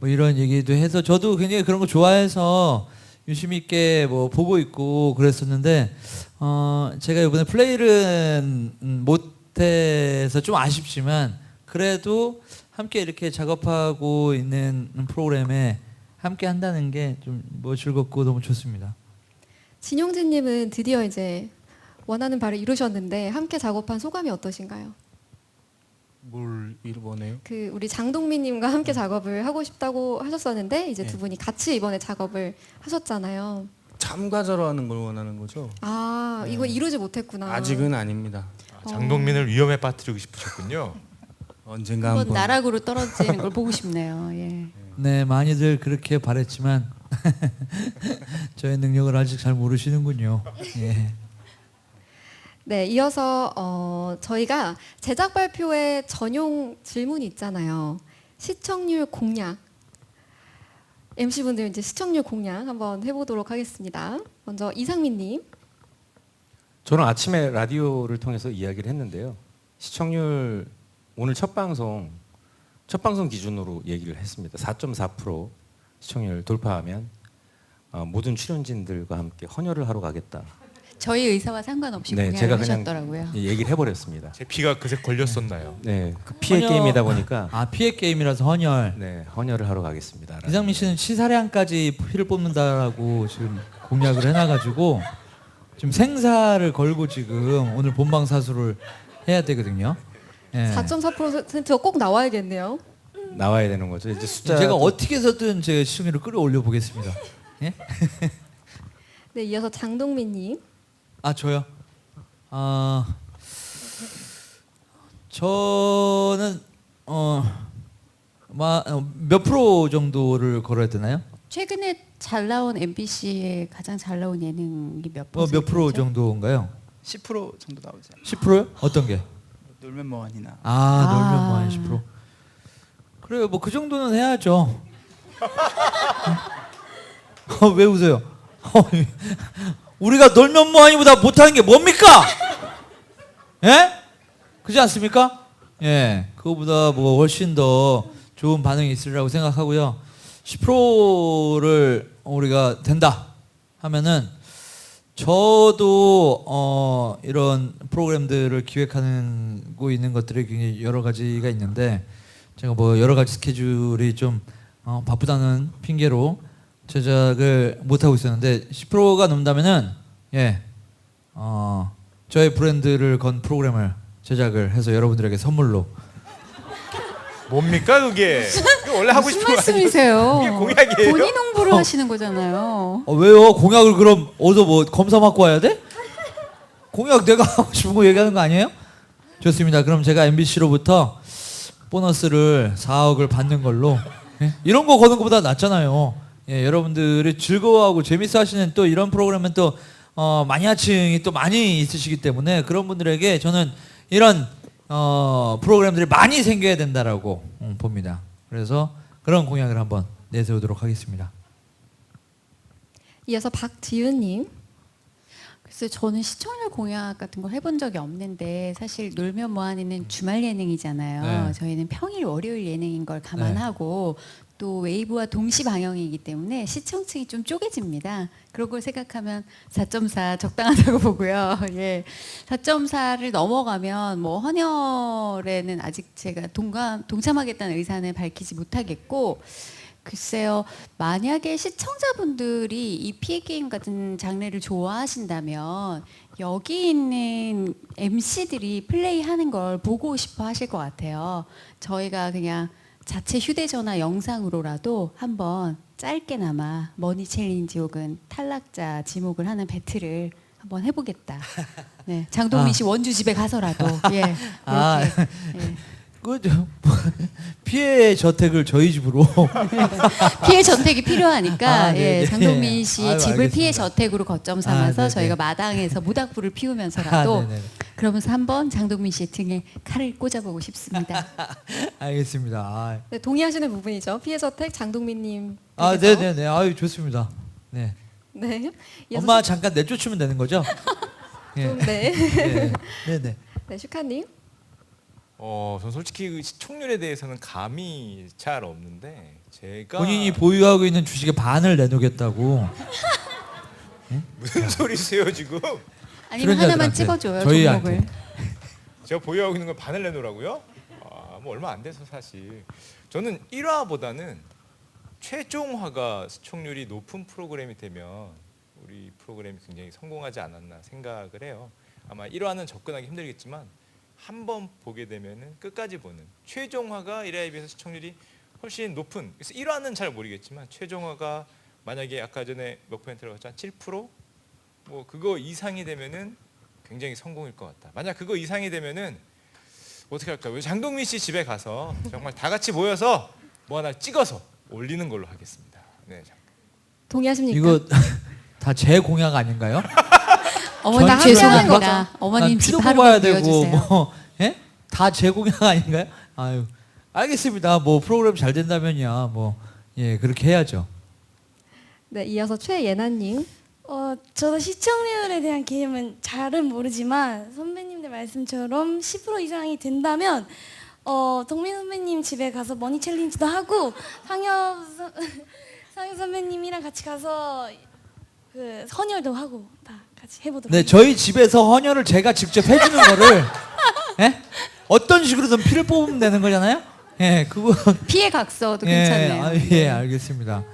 뭐 이런 얘기도 해서 저도 굉장히 그런 거 좋아해서 유심 있게 뭐 보고 있고 그랬었는데 제가 이번에 플레이를 못해서 좀 아쉽지만 그래도 함께 이렇게 작업하고 있는 프로그램에 함께 한다는 게 좀 뭐 즐겁고 너무 좋습니다. 진용진님은 드디어 이제 원하는 바를 이루셨는데 함께 작업한 소감이 어떠신가요? 뭘 이번에요? 그 우리 장동민님과 함께 작업을 하고 싶다고 하셨었는데 이제 네. 두 분이 같이 이번에 작업을 하셨잖아요. 참가자로 하는 걸 원하는 거죠? 아, 이거 이루지 못했구나. 아직은 아닙니다. 장동민을 위험에 빠뜨리고 싶으셨군요. 언젠가 한번 한번. 나락으로 떨어지는 걸 보고 싶네요. 예. 네, 많이들 그렇게 바랬지만 저의 능력을 아직 잘 모르시는군요. 예. 네, 이어서 저희가 제작 발표회 전용 질문이 있잖아요. 시청률 공략. MC분들 이제 시청률 공략 한번 해보도록 하겠습니다. 먼저 이상민님. 저는 아침에 라디오를 통해서 이야기를 했는데요. 시청률 오늘 첫 방송 기준으로 얘기를 했습니다. 4.4% 시청률 돌파하면 모든 출연진들과 함께 헌혈을 하러 가겠다. 저희 의사와 상관없이 네, 공약을 제가 그냥 하셨더라고요. 얘기를 해버렸습니다. 제 피가 그새 걸렸었나요? 네, 그 피해 게임이다 보니까. 아, 피해 게임이라서 헌혈. 네, 헌혈을 하러 가겠습니다. 이상민 씨는 치사량까지 피를 뽑는다라고 지금 공약을 해놔가지고 지금 생사를 걸고 지금 오늘 본방 사수를 해야 되거든요. 예. 4.4%가 꼭 나와야겠네요. 나와야 되는 거죠. 이제 숫자. 제가 어떻게 해서든 제 시청률을 끌어올려 보겠습니다. 예? 네, 이어서 장동민님. 아, 저요? 저는 몇 프로 정도를 걸어야 되나요? 최근에 잘 나온 MBC에 가장 잘 나온 예능이 몇 퍼센트? 몇 프로 정도인가요? 10% 정도 나오지 않나요? 10%요? 어떤 게? 놀면 뭐하니나. 놀면 뭐하니 10%. 그래요. 뭐 그 정도는 해야죠. 왜 웃어요? 우리가 놀면 뭐하니보다 못하는 게 뭡니까? 예? 그렇지 않습니까? 예, 그거보다 뭐 훨씬 더 좋은 반응이 있으리라고 생각하고요. 10%를 우리가 된다 하면은 저도 이런 프로그램들을 기획하고 있는 것들이 굉장히 여러 가지가 있는데 제가 뭐 여러 가지 스케줄이 좀 바쁘다는 핑계로 제작을 못 하고 있었는데 10%가 넘는다면은 저의 브랜드를 건 프로그램을 제작을 해서 여러분들에게 선물로. 뭡니까 그게? 그게 원래 하고 싶은 거 무슨 아니에요? 말씀이세요? 그게 공약이에요? 본인 홍보를 하시는 거잖아요. 왜요? 공약을 그럼 어디서 뭐 검사 받고 와야 돼? 공약 내가 하고 싶은 거 얘기하는 거 아니에요? 좋습니다. 그럼 제가 MBC로부터 보너스를 4억을 받는 걸로. 이런 거 거는 것보다 낫잖아요. 여러분들이 즐거워하고 재밌어 하시는 또 이런 프로그램은 또 마니아층이 또 많이 있으시기 때문에 그런 분들에게 저는 이런 프로그램들이 많이 생겨야 된다라고 봅니다. 그래서 그런 공약을 한번 내세우도록 하겠습니다. 이어서 박지윤님. 글쎄 저는 시청률 공약 같은 걸 해본 적이 없는데 사실 놀면 뭐하니는 주말 예능이잖아요. 네. 저희는 평일 월요일 예능인 걸 감안하고 또 웨이브와 동시 방영이기 때문에 시청층이 좀 쪼개집니다. 그런 걸 생각하면 4.4 적당하다고 보고요. 4.4를 넘어가면 뭐 헌혈에는 아직 제가 동참하겠다는 의사는 밝히지 못하겠고 글쎄요. 만약에 시청자분들이 이 피해게임 같은 장르를 좋아하신다면 여기 있는 MC들이 플레이하는 걸 보고 싶어 하실 것 같아요. 저희가 그냥 자체 휴대전화 영상으로라도 한번 짧게나마 머니 챌린지 혹은 탈락자 지목을 하는 배틀을 한번 해보겠다. 네, 장동민 씨 원주 집에 가서라도 이렇게. 피해 저택을 저희 집으로 피해 저택이 필요하니까 네. 장동민 씨 아유, 집을 알겠습니다. 피해 저택으로 거점 삼아서 네네. 저희가 마당에서 모닥불을 피우면서라도 네네. 그러면서 한번 장동민 씨의 등에 칼을 꽂아보고 싶습니다. 알겠습니다. 네, 동의하시는 부분이죠. 피해 저택 장동민님. 네네네. 아유 좋습니다. 네. 네. 엄마 잠깐 내쫓으면 되는 거죠? 좀, 네. 네네. 네, 슈카님. 전 솔직히 그 시청률에 대해서는 감이 잘 없는데 제가 본인이 보유하고 있는 주식의 반을 내놓겠다고. 무슨 소리세요 지금? 아니면 하나만 찍어줘요 종목을. 제가 보유하고 있는 걸 반을 내놓으라고요? 뭐 얼마 안 돼서 사실 저는 1화보다는 최종화가 시청률이 높은 프로그램이 되면 우리 프로그램이 굉장히 성공하지 않았나 생각을 해요. 아마 1화는 접근하기 힘들겠지만 한 번 보게 되면은 끝까지 보는 최종화가 1화에 비해서 시청률이 훨씬 높은. 그래서 1화는 잘 모르겠지만 최종화가 만약에 아까 전에 몇 퍼센트라고 했잖아 7%? 뭐 그거 이상이 되면은 굉장히 성공일 것 같다. 만약 그거 이상이 되면은 어떻게 할까요? 장동민 씨 집에 가서 정말 다 같이 모여서 뭐 하나 찍어서 올리는 걸로 하겠습니다. 네. 동의하십니까? 이거 다 제 공약 아닌가요? 어머님 죄송합니다. 어머님 집 하루 뽑아야 되고 보여주세요. 뭐 다 제 공약 아닌가요? 아유 알겠습니다. 뭐 프로그램 잘 된다면야 뭐 그렇게 해야죠. 네, 이어서 최예나님. 저도 시청률에 대한 개념은 잘은 모르지만 선배님들 말씀처럼 10% 이상이 된다면 동민 선배님 집에 가서 머니 챌린지도 하고 상엽 선배님이랑 같이 가서 그 헌혈도 하고 다 같이 해보도록. 네, 저희 집에서 헌혈을 제가 직접 해주는 거를 어떤 식으로든 피를 뽑으면 되는 거잖아요. 그거 피해 각서도 괜찮네요. 알겠습니다.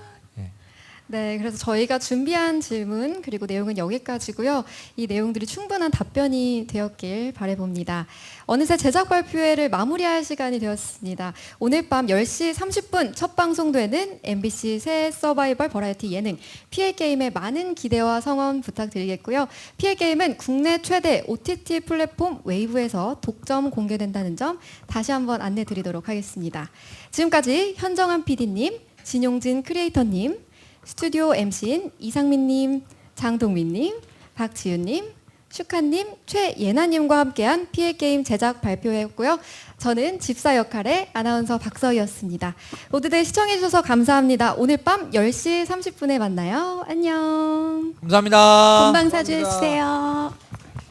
네, 그래서 저희가 준비한 질문 그리고 내용은 여기까지고요. 이 내용들이 충분한 답변이 되었길 바라봅니다. 어느새 제작 발표회를 마무리할 시간이 되었습니다. 오늘 밤 10시 30분 첫 방송되는 MBC 새 서바이벌 버라이어티 예능 PA게임의 많은 기대와 성원 부탁드리겠고요. PA게임은 국내 최대 OTT 플랫폼 웨이브에서 독점 공개된다는 점 다시 한번 안내 드리도록 하겠습니다. 지금까지 현정한 PD님, 진용진 크리에이터님, 스튜디오 MC인 이상민님, 장동민님, 박지윤님, 슈카님, 최예나님과 함께한 PA게임 제작 발표회였고요. 저는 집사 역할의 아나운서 박서희였습니다. 모두들 시청해주셔서 감사합니다. 오늘 밤 10시 30분에 만나요. 안녕. 감사합니다. 본방사수 해주세요.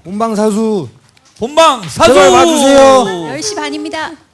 본방사수. 본방사수. 제발 봐주세요. 10시 반입니다.